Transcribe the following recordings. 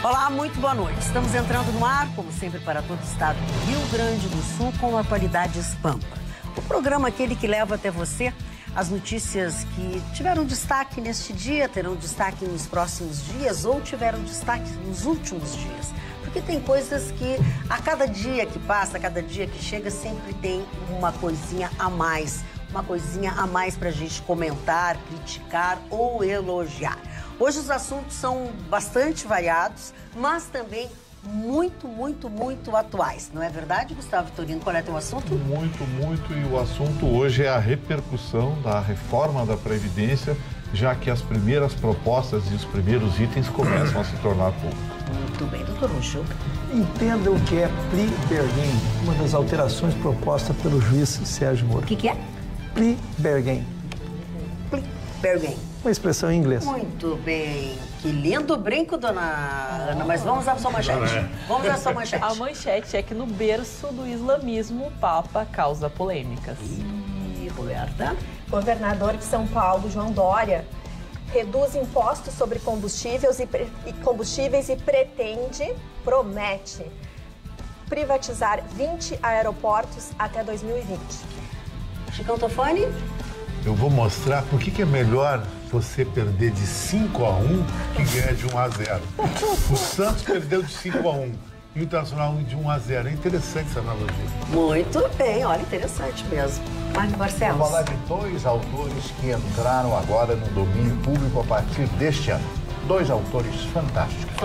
Olá, muito boa noite. Estamos entrando no ar, como sempre, para todo o estado do Rio Grande do Sul, com Atualidades Pampa. O programa aquele que leva até você as notícias que tiveram destaque neste dia, terão destaque nos próximos dias ou tiveram destaque nos últimos dias. Porque tem coisas que a cada dia que passa, a cada dia que chega, sempre tem uma coisinha a mais. Uma coisinha a mais para a gente comentar, criticar ou elogiar. Hoje os assuntos são bastante variados, mas também muito atuais. Não é verdade, Gustavo Vitorino? Qual é o teu assunto? Muito. E o assunto hoje é a repercussão da reforma da Previdência, já que as primeiras propostas e os primeiros itens começam a se tornar públicos. Muito bem, doutor Ucho. Entenda o que é pli bergen, uma das alterações propostas pelo juiz Sérgio Moro. O que é? Pli bergen. Pli bergen. Uma expressão em inglês. Muito bem. Que lindo brinco, dona Ana. Mas vamos à sua manchete. Vamos à sua manchete. A manchete é que no berço do islamismo, o Papa causa polêmicas. E Roberta? Governador de São Paulo, João Dória, reduz impostos sobre combustíveis e promete privatizar 20 aeroportos até 2020. Chicão Tofani? Eu vou mostrar por que é melhor você perder de 5-1 que ganhar de 1-0. O Santos perdeu de 5-1 e o Internacional de 1-0. É interessante essa analogia. Muito bem, olha, interessante mesmo. Marco Barcelos. Vou falar de dois autores que entraram agora no domínio público a partir deste ano. Dois autores fantásticos.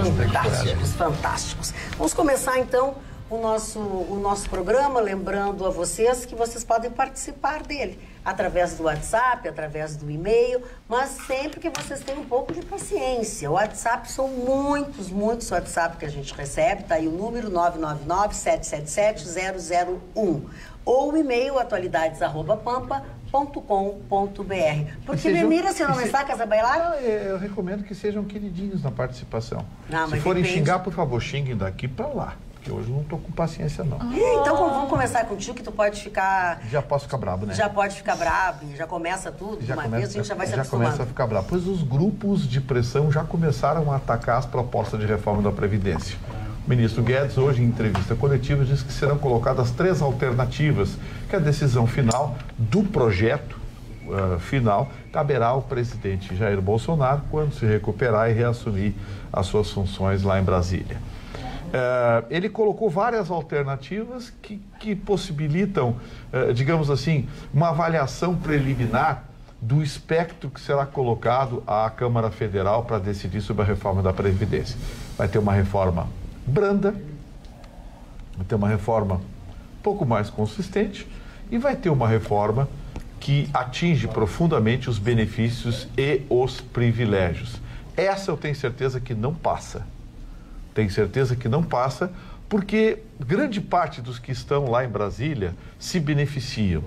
Fantásticos. Vamos começar então o nosso programa, lembrando a vocês que vocês podem participar dele através do WhatsApp, através do e-mail, mas sempre que vocês tenham um pouco de paciência. O WhatsApp são muitos WhatsApp que a gente recebe, tá aí o número 999-777-001 ou o e-mail atualidades@pampa.com.br. Porque me mira se não está, Casa Bailar? Eu recomendo que sejam queridinhos na participação. Não, se forem xingar, por favor, xinguem daqui para lá. Porque hoje eu não estou com paciência, não. Então vamos começar contigo, que tu pode ficar... Já posso ficar brabo, né? Já pode ficar brabo, já começa tudo de uma vez, a gente já vai se acostumando. Já começa a ficar brabo. Pois os grupos de pressão já começaram a atacar as propostas de reforma da Previdência. O ministro Guedes, hoje em entrevista coletiva, disse que serão colocadas 3 alternativas, que a decisão final do projeto final caberá ao presidente Jair Bolsonaro quando se recuperar e reassumir as suas funções lá em Brasília. Ele colocou várias alternativas que possibilitam, digamos assim, uma avaliação preliminar do espectro que será colocado à Câmara Federal para decidir sobre a reforma da Previdência. Vai ter uma reforma branda, vai ter uma reforma um pouco mais consistente e vai ter uma reforma que atinge profundamente os benefícios e os privilégios. Essa eu tenho certeza que não passa. Tenho certeza que não passa, porque grande parte dos que estão lá em Brasília se beneficiam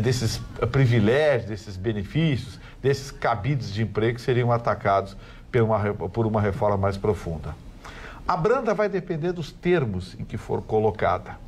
desses privilégios, desses benefícios, desses cabides de emprego que seriam atacados por uma reforma mais profunda. A branda vai depender dos termos em que for colocada.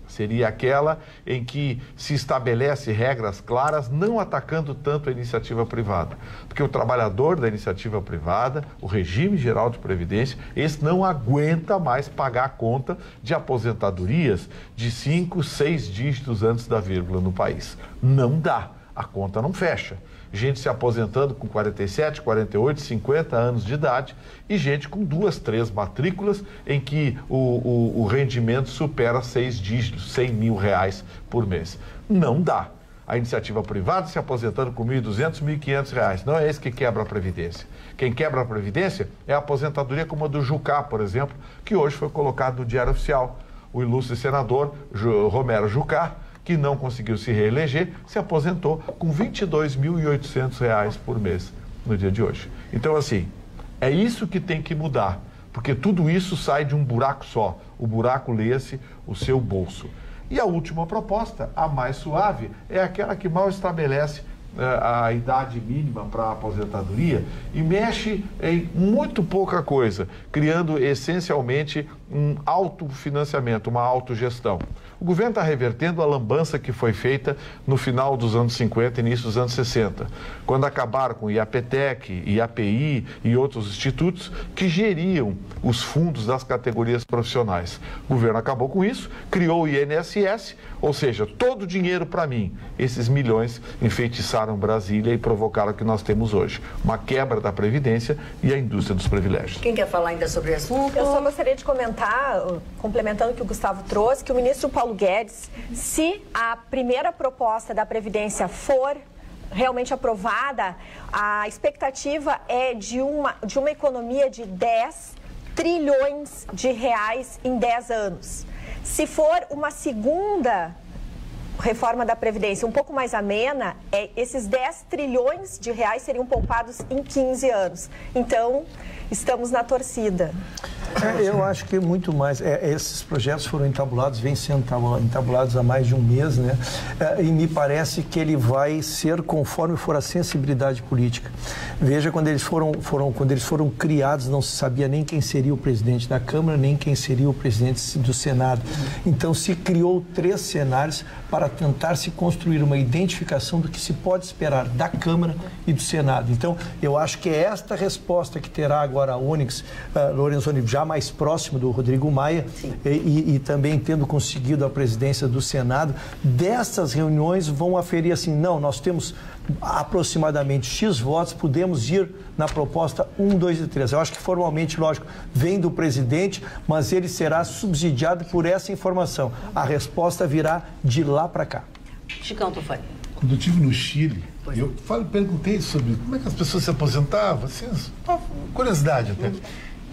Seria aquela em que se estabelece regras claras, não atacando tanto a iniciativa privada. Porque o trabalhador da iniciativa privada, o regime geral de previdência, esse não aguenta mais pagar a conta de aposentadorias de 5, 6 dígitos antes da vírgula no país. Não dá, a conta não fecha. Gente se aposentando com 47, 48, 50 anos de idade e gente com 2, 3 matrículas em que o rendimento supera 6 dígitos, 100 mil reais por mês. Não dá. A iniciativa privada se aposentando com 1.200, 1.500 reais. Não é esse que quebra a Previdência. Quem quebra a Previdência é a aposentadoria como a do Jucá, por exemplo, que hoje foi colocado no Diário Oficial. O ilustre senador Romero Jucá, que não conseguiu se reeleger, se aposentou com R$ 22.800 por mês no dia de hoje. Então, assim, é isso que tem que mudar, porque tudo isso sai de um buraco só. O buraco, leia-se, o seu bolso. E a última proposta, a mais suave, é aquela que mal estabelece a idade mínima para a aposentadoria e mexe em muito pouca coisa, criando essencialmente um autofinanciamento, uma autogestão. O governo está revertendo a lambança que foi feita no final dos anos 50 e início dos anos 60, quando acabaram com o IAPTEC, IAPI e outros institutos que geriam os fundos das categorias profissionais. O governo acabou com isso, criou o INSS, ou seja, todo o dinheiro para mim. Esses milhões enfeitiçaram Brasília e provocaram o que nós temos hoje, uma quebra da Previdência e a indústria dos privilégios. Quem quer falar ainda sobre esse assunto? Eu só gostaria de comentar, complementando o que o Gustavo trouxe, que o ministro Paulo Guedes, se a primeira proposta da Previdência for realmente aprovada, a expectativa é de uma economia de 10 trilhões de reais em 10 anos. Se for uma segunda reforma da Previdência um pouco mais amena, esses 10 trilhões de reais seriam poupados em 15 anos. Então, estamos na torcida. Eu acho que muito mais. Esses projetos foram entabulados, vêm sendo entabulados há mais de um mês, né? E me parece que ele vai ser conforme for a sensibilidade política. Veja, quando eles foram criados, não se sabia nem quem seria o presidente da Câmara, nem quem seria o presidente do Senado. Então, se criou 3 cenários para tentar se construir uma identificação do que se pode esperar da Câmara e do Senado. Então, eu acho que é esta resposta que terá agora a Onyx Lorenzoni, já mais próximo do Rodrigo Maia, e também tendo conseguido a presidência do Senado, dessas reuniões vão aferir assim, não, nós temos aproximadamente X votos, podemos ir na proposta 1, 2 e 3. Eu acho que formalmente, lógico, vem do presidente, mas ele será subsidiado por essa informação. A resposta virá de lá para cá. Chicão Tufani. Quando eu estive no Chile, eu perguntei sobre como é que as pessoas se aposentavam, assim, curiosidade até.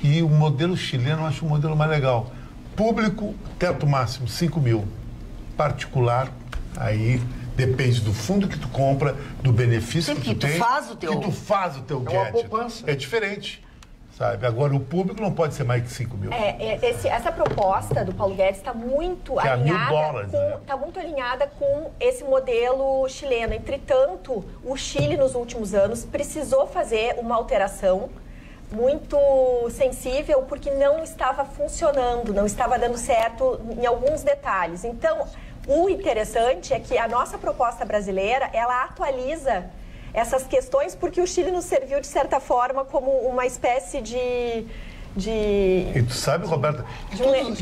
E o modelo chileno eu acho um modelo mais legal. Público, teto máximo, 5 mil. Particular, aí depende do fundo que tu compra, do benefício que tu tem. Que tu faz o teu gadget. É diferente, sabe? Agora, o público não pode ser mais que 5 mil. Essa proposta do Paulo Guedes está muito alinhada com esse modelo chileno. Entretanto, o Chile, nos últimos anos, precisou fazer uma alteração muito sensível, porque não estava funcionando, não estava dando certo em alguns detalhes. Então, o interessante é que a nossa proposta brasileira, ela atualiza essas questões, porque o Chile nos serviu, de certa forma, como uma espécie de... E tu sabe, Roberta,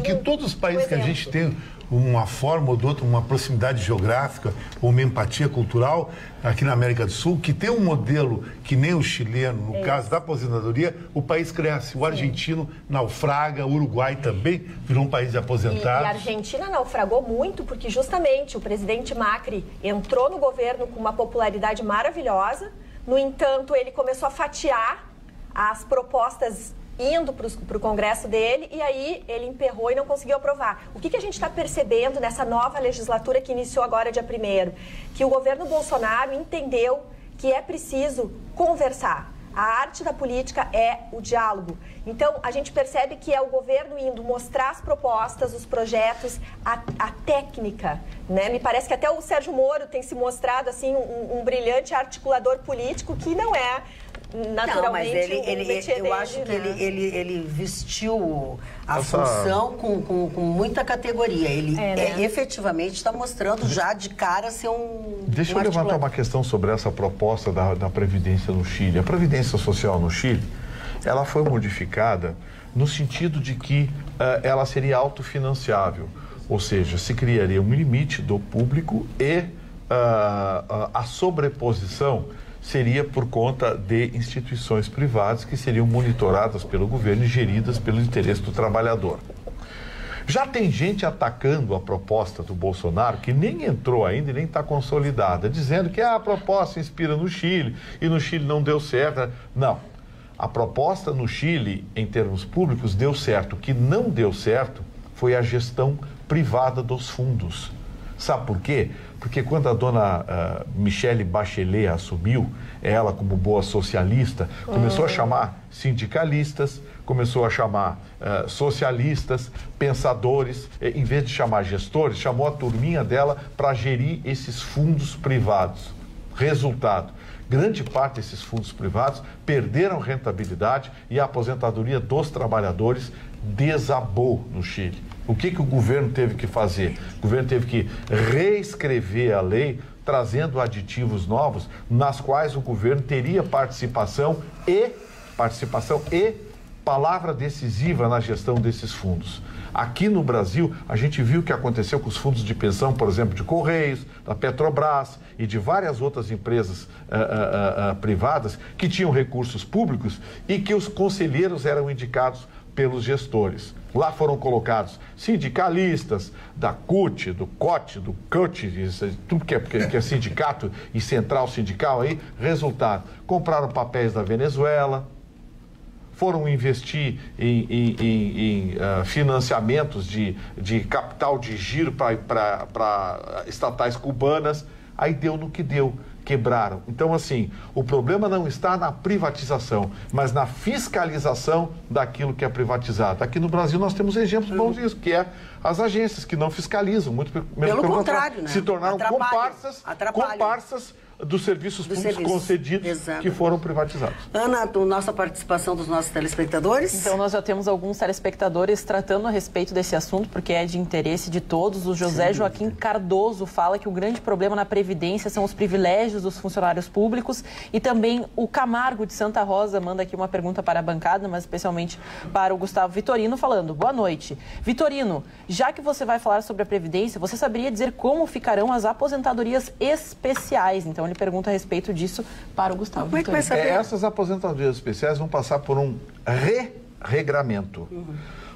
que todos os países que a gente tem uma forma ou de outra, uma proximidade geográfica ou uma empatia cultural, aqui na América do Sul, que tem um modelo que nem o chileno, no caso da aposentadoria, o país cresce. O argentino naufraga, o Uruguai também virou um país de aposentados. E a Argentina naufragou muito porque justamente o presidente Macri entrou no governo com uma popularidade maravilhosa. No entanto, ele começou a fatiar as propostas indo para o Congresso dele, e aí ele emperrou e não conseguiu aprovar. O que a gente está percebendo nessa nova legislatura que iniciou agora dia 1º? Que o governo Bolsonaro entendeu que é preciso conversar. A arte da política é o diálogo. Então, a gente percebe que é o governo indo mostrar as propostas, os projetos, a técnica, né? Me parece que até o Sérgio Moro tem se mostrado assim um brilhante articulador político, que não é naturalmente. Não, mas eu acho que ele vestiu a função com muita categoria. Ele efetivamente está mostrando já de cara ser um... Deixa eu levantar uma questão sobre essa proposta da Previdência no Chile. A Previdência Social no Chile, ela foi modificada no sentido de que ela seria autofinanciável, ou seja, se criaria um limite do público e a sobreposição seria por conta de instituições privadas que seriam monitoradas pelo governo e geridas pelo interesse do trabalhador. Já tem gente atacando a proposta do Bolsonaro, que nem entrou ainda e nem está consolidada, dizendo que a proposta inspira no Chile e no Chile não deu certo. Não. A proposta no Chile, em termos públicos, deu certo. O que não deu certo foi a gestão privada dos fundos. Sabe por quê? Porque quando a dona Michelle Bachelet assumiu, ela como boa socialista, começou a chamar sindicalistas, começou a chamar socialistas, pensadores, em vez de chamar gestores, chamou a turminha dela para gerir esses fundos privados. Resultado, grande parte desses fundos privados perderam rentabilidade e a aposentadoria dos trabalhadores desabou no Chile. O que o governo teve que fazer? O governo teve que reescrever a lei, trazendo aditivos novos, nas quais o governo teria participação e palavra decisiva na gestão desses fundos. Aqui no Brasil, a gente viu o que aconteceu com os fundos de pensão, por exemplo, de Correios, da Petrobras e de várias outras empresas privadas que tinham recursos públicos e que os conselheiros eram indicados pelos gestores. Lá foram colocados sindicalistas da CUT, do COT, do CUT, tudo que é sindicato e central sindical aí. Resultado, compraram papéis da Venezuela, foram investir em financiamentos de capital de giro para estatais cubanas, aí deu no que deu. Quebraram. Então, assim, o problema não está na privatização, mas na fiscalização daquilo que é privatizado. Aqui no Brasil nós temos exemplos bons disso, que é as agências que não fiscalizam, muito pelo contrário, né? Se tornaram comparsas dos serviços públicos concedidos. Exato. Que foram privatizados. Ana, nossa participação dos nossos telespectadores? Então, nós já temos alguns telespectadores tratando a respeito desse assunto, porque é de interesse de todos. O José Joaquim Cardoso fala que o grande problema na Previdência são os privilégios dos funcionários públicos, e também o Camargo de Santa Rosa manda aqui uma pergunta para a bancada, mas especialmente para o Gustavo Vitorino, falando: boa noite. Vitorino, já que você vai falar sobre a Previdência, você saberia dizer como ficarão as aposentadorias especiais? Então, ele pergunta a respeito disso para o Gustavo. Como é que vai saber? Essas aposentadorias especiais vão passar por um regramento.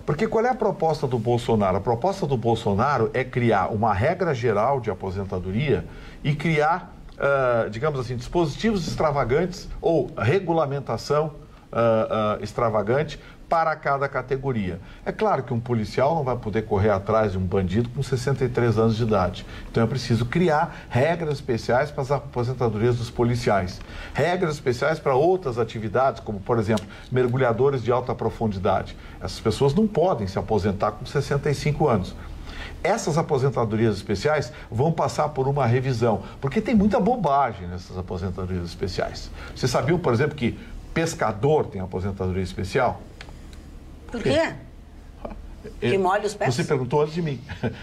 Porque qual é a proposta do Bolsonaro? A proposta do Bolsonaro é criar uma regra geral de aposentadoria e criar, digamos assim, dispositivos extravagantes ou regulamentação extravagante para cada categoria. É claro que um policial não vai poder correr atrás de um bandido com 63 anos de idade. Então é preciso criar regras especiais para as aposentadorias dos policiais. Regras especiais para outras atividades, como, por exemplo, mergulhadores de alta profundidade. Essas pessoas não podem se aposentar com 65 anos. Essas aposentadorias especiais vão passar por uma revisão, porque tem muita bobagem nessas aposentadorias especiais. Vocês sabiam, por exemplo, que pescador tem aposentadoria especial? Por quê? Que molha os pés? Você perguntou antes de mim,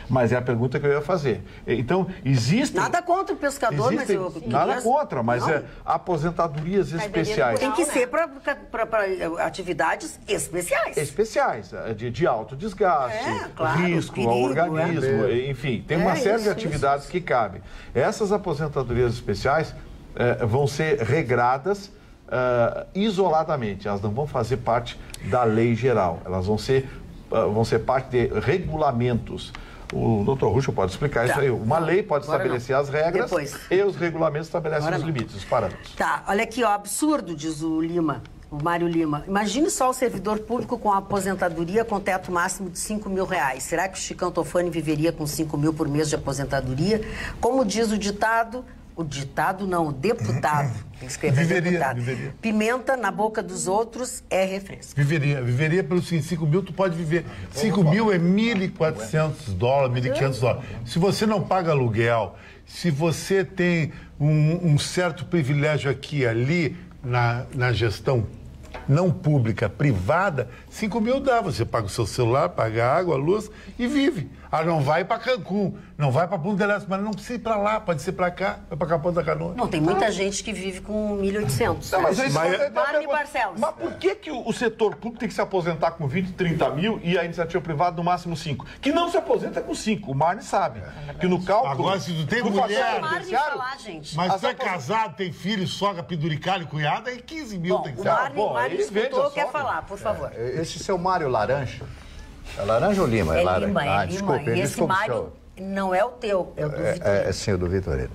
mas é a pergunta que eu ia fazer. Então, existem... Nada contra o pescador, mas eu... Nada contra, mas aposentadorias especiais. Tem que ser para atividades especiais. Especiais, de alto desgaste, claro, risco perigo, ao organismo, enfim, tem uma série de atividades que cabem. Essas aposentadorias especiais vão ser regradas isoladamente, elas não vão fazer parte da lei geral, elas vão ser parte de regulamentos. O doutor Ruschel pode explicar isso aí. Uma lei pode estabelecer as regras e os regulamentos estabelecem os limites, os parâmetros. Tá, olha aqui, ó, absurdo, diz o Mário Lima. Imagine só o servidor público com aposentadoria com teto máximo de R$5.000. Será que o Chicão Tofani viveria com 5 mil por mês de aposentadoria? Como diz o ditado... O ditado não, o deputado. Tem que escrever deputado. Viveria. Pimenta na boca dos outros é refresco. Viveria pelos 5 mil, tu pode viver. 5 mil é $1.400, $1.500. Se você não paga aluguel, se você tem um certo privilégio aqui e ali na gestão não pública, privada, 5 mil dá. Você paga o seu celular, paga a água, a luz e vive. Não vai para Cancún, não vai para Punta del Este, mas não precisa ir para lá, pode ser para cá, vai para Capão da Canoa. Não, tem muita gente que vive com 1.800. Mas por que o setor público tem que se aposentar com 20, 30 mil e a iniciativa privada no máximo 5? Que não se aposenta com 5, o Marne sabe. Que no cálculo... Agora, se tu tem mulher... Mas tu é casado, tem filho, sogra, penduricalho, cunhada, aí 15 mil tem que ser. O Marne escutou, quer falar, por favor. Esse seu Mário Laranja... É laranja ou lima? É lima, desculpe, e esse Mário não é o teu, é o do Vitorino. Sim, o do Vitorino.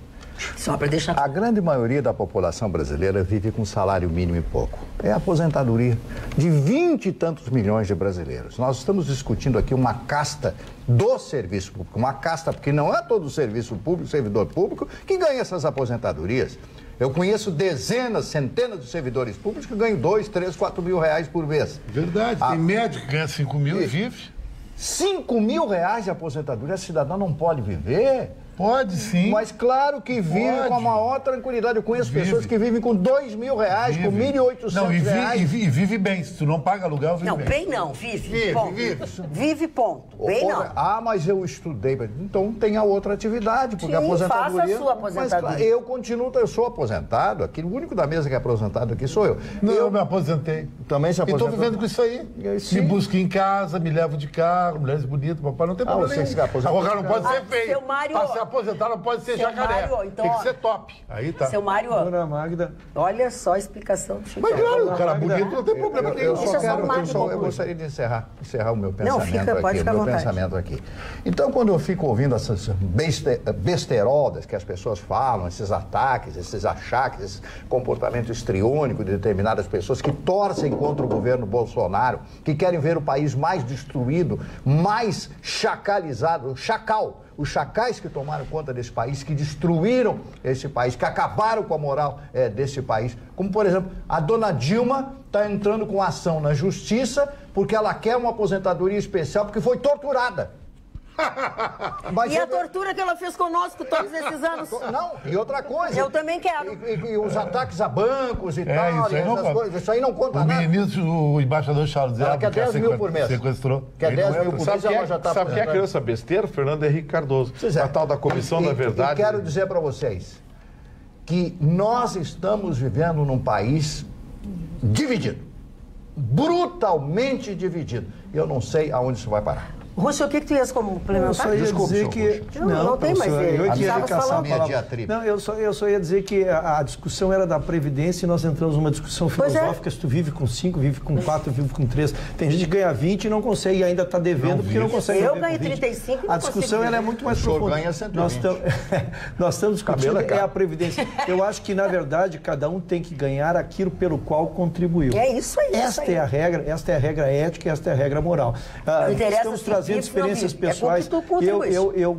Só para deixar... A grande maioria da população brasileira vive com salário mínimo e pouco. É a aposentadoria de 20 e tantos milhões de brasileiros. Nós estamos discutindo aqui uma casta do serviço público, uma casta, porque não é todo o serviço público, servidor público, que ganha essas aposentadorias. Eu conheço dezenas, centenas de servidores públicos que ganham 2, 3, 4 mil reais por mês. Verdade, tem médico que ganha 5 mil e vive. 5 mil reais de aposentadoria, a cidadã não pode viver. Pode sim. Mas claro que vive Pode. com a maior tranquilidade. Eu conheço Vive. pessoas que vivem com R$2.000, com R$1.800. Não, e vive bem. Se tu não paga aluguel, vive Não, bem. bem não, vive. Vive, Ponto. vive. Vive, ponto. Bem não. Ah, mas eu estudei. Então tem a outra atividade, porque a Sim, aposentadoria... faça a sua aposentadoria. Mas, claro, eu sou aposentado aqui, o único da mesa que é aposentado aqui sou eu. Não, eu eu me aposentei. também se E aposentou. estou vivendo com isso aí. Sim. Me busco em casa, me levo de carro, mulheres bonitas, papai, não tem problema você nenhum. se aposentou Agora não pode ser feio. seu Mário- Para se aposentar não pode ser Seu jacaré. Mário, então, tem que ó, ser top. Aí tá. Seu Mário, Dona Magda, olha só a explicação do Chico. Mas claro, o cara Magda, bonito não tem problema nenhum. Deixa eu só Eu gostaria de encerrar o meu Não, pensamento pode aqui. ficar à Meu vontade. pensamento aqui. Então, quando eu fico ouvindo essas besteirodas que as pessoas falam, esses ataques, esses achaques, esse comportamento histriônico de determinadas pessoas que torcem contra o governo Bolsonaro, que querem ver o país mais destruído, mais chacalizado, os chacais que tomaram conta desse país, que destruíram esse país, que acabaram com a moral desse país. Como, por exemplo, a dona Dilma está entrando com ação na justiça porque ela quer uma aposentadoria especial porque foi torturada. Mas E a tortura que ela fez conosco todos esses anos? Não, e outra coisa. Eu também quero. E os ataques a bancos e tal, isso aí não essas conta. coisas. Isso aí não conta O nada. ministro, o embaixador Charles Ela Elmo, quer 10 mil por mês. sequestrou. Quer 10 mil por mês, ela já está Sabe quem é que criou essa besteira? Fernando Henrique Cardoso. Pois é. A tal da Comissão da Verdade. E quero dizer para vocês que nós estamos vivendo num país dividido. Brutalmente dividido. E eu não sei aonde isso vai parar. Rússio, o que tu ias eu complementar? só ia Desculpe, dizer senhor que... Não tem, mas professor, ele eu que ia estava caçar a falando. Minha palavra. diatriba. Não, eu só ia dizer que a discussão era da Previdência e nós entramos numa discussão Pois é. filosófica, se tu vive com 5, vive com 4, vive com 3. Tem gente que ganha 20 e não consegue, e ainda está devendo porque não consegue. Eu viver ganho com 20. 35 e não A discussão consigo ela é viver. muito mais O senhor profunda. ganha 120. Nós estamos discutindo Cabelo é caro. a Previdência. Eu acho que, na verdade, cada um tem que ganhar aquilo pelo qual contribuiu. É isso aí. Esta é a regra ética e esta é a regra moral. Não interessa Estamos se trazendo vive ou não experiências vive. É pessoais. como que tu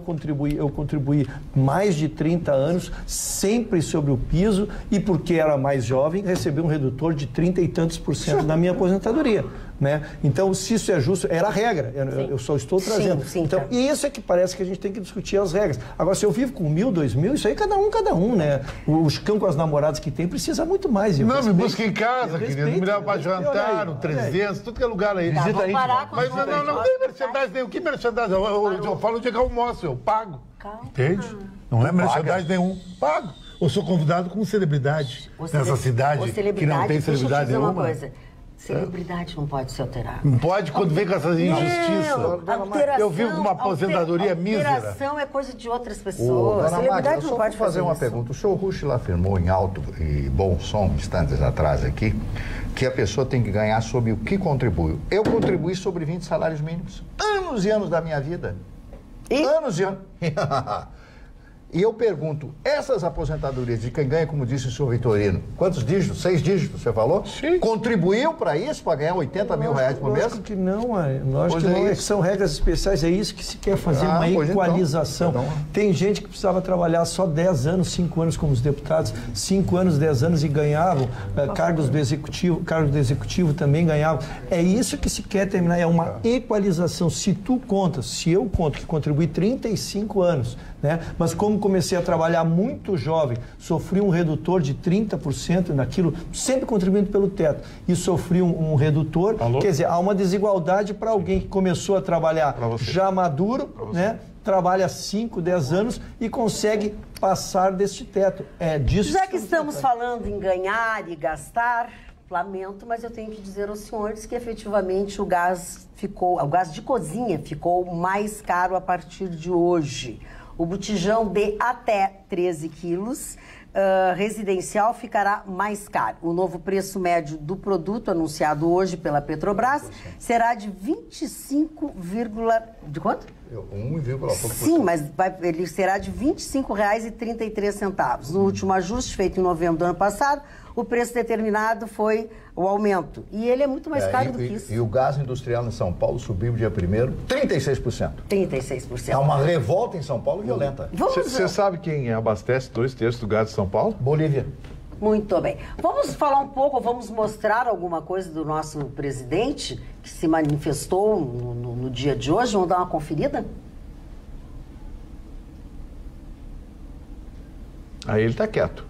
contribuíste. Eu contribuí mais de 30 anos, sempre sobre o piso, e porque era mais jovem, recebi um redutor de 30 e tantos % da minha aposentadoria. Né? Então, se isso é justo, era a regra, eu só estou trazendo. Sim, então, cara. e isso é que parece que a gente tem que discutir as regras. Agora, se eu vivo com 1.000, 2.000, isso aí cada um, né? Os cão com as namoradas que tem precisa muito mais. Eu Não, respeito. me busca em casa, Eu querido. respeito, Me leva pra eu respeito. jantar, Olha no aí, 300, tudo que é lugar aí. Tá, vamos parar com Mas as não tem merchandising nenhum. Que merchandising? Eu falo onde é que eu almoço, eu pago. Calma. Entende? Não é merchandising nenhum. Pago. Eu sou convidado como celebridade nessa cidade que não tem celebridade deixa eu te dizer uma nenhuma. coisa. Celebridade não pode se alterar. Não pode quando vem com essas injustiças. Alteração, Eu vivo com uma aposentadoria mísera. Alteração é coisa de outras Ô, pessoas. dona Magda, Celebridade eu não só pode vou fazer uma isso. pergunta. O senhor Ruschel afirmou em alto e bom som, instantes atrás aqui, que a pessoa tem que ganhar sobre o que contribuiu. Eu contribuí sobre 20 salários mínimos. Anos e anos da minha vida. E? Anos e anos. E eu pergunto, essas aposentadorias de quem ganha, como disse o senhor Vitorino, quantos dígitos? 6 dígitos, você falou? Sim. Contribuiu para isso, para ganhar 80 mil reais por mês? Lógico que não, lógico Pois que é não, é isso. que são regras especiais, é isso que se quer fazer, uma pois então. equalização. Então. Tem gente que precisava trabalhar só 10 anos, 5 anos como os deputados, 5 anos, 10 anos e ganhavam, cargos do executivo também ganhavam. É isso que se quer terminar, é uma equalização. Se eu conto que contribuí 35 anos, né? Mas como comecei a trabalhar muito jovem, sofri um redutor de 30% naquilo, sempre contribuindo pelo teto, e sofri um redutor, quer dizer, há uma desigualdade para alguém que começou a trabalhar já maduro, né? Trabalha 5, 10 anos e consegue passar deste teto. É disso Já que estamos falando em ganhar e gastar, lamento, mas eu tenho que dizer aos senhores que efetivamente o gás de cozinha ficou mais caro a partir de hoje. O botijão de até 13 quilos residencial ficará mais caro. O novo preço médio do produto anunciado hoje pela Petrobras será de 25, de quanto? 1,5%. Sim, mas ele será de R$ 25,33. No último ajuste feito em novembro do ano passado, o preço determinado foi o aumento. E ele é muito mais caro do que isso. E o gás industrial em São Paulo subiu dia 1º, 36%. 36%. É uma revolta em São Paulo violenta. Você sabe quem abastece 2/3 do gás de São Paulo? Bolívia. Muito bem. Vamos falar um pouco, vamos mostrar alguma coisa do nosso presidente que se manifestou no dia de hoje. Vamos dar uma conferida? Aí ele está quieto.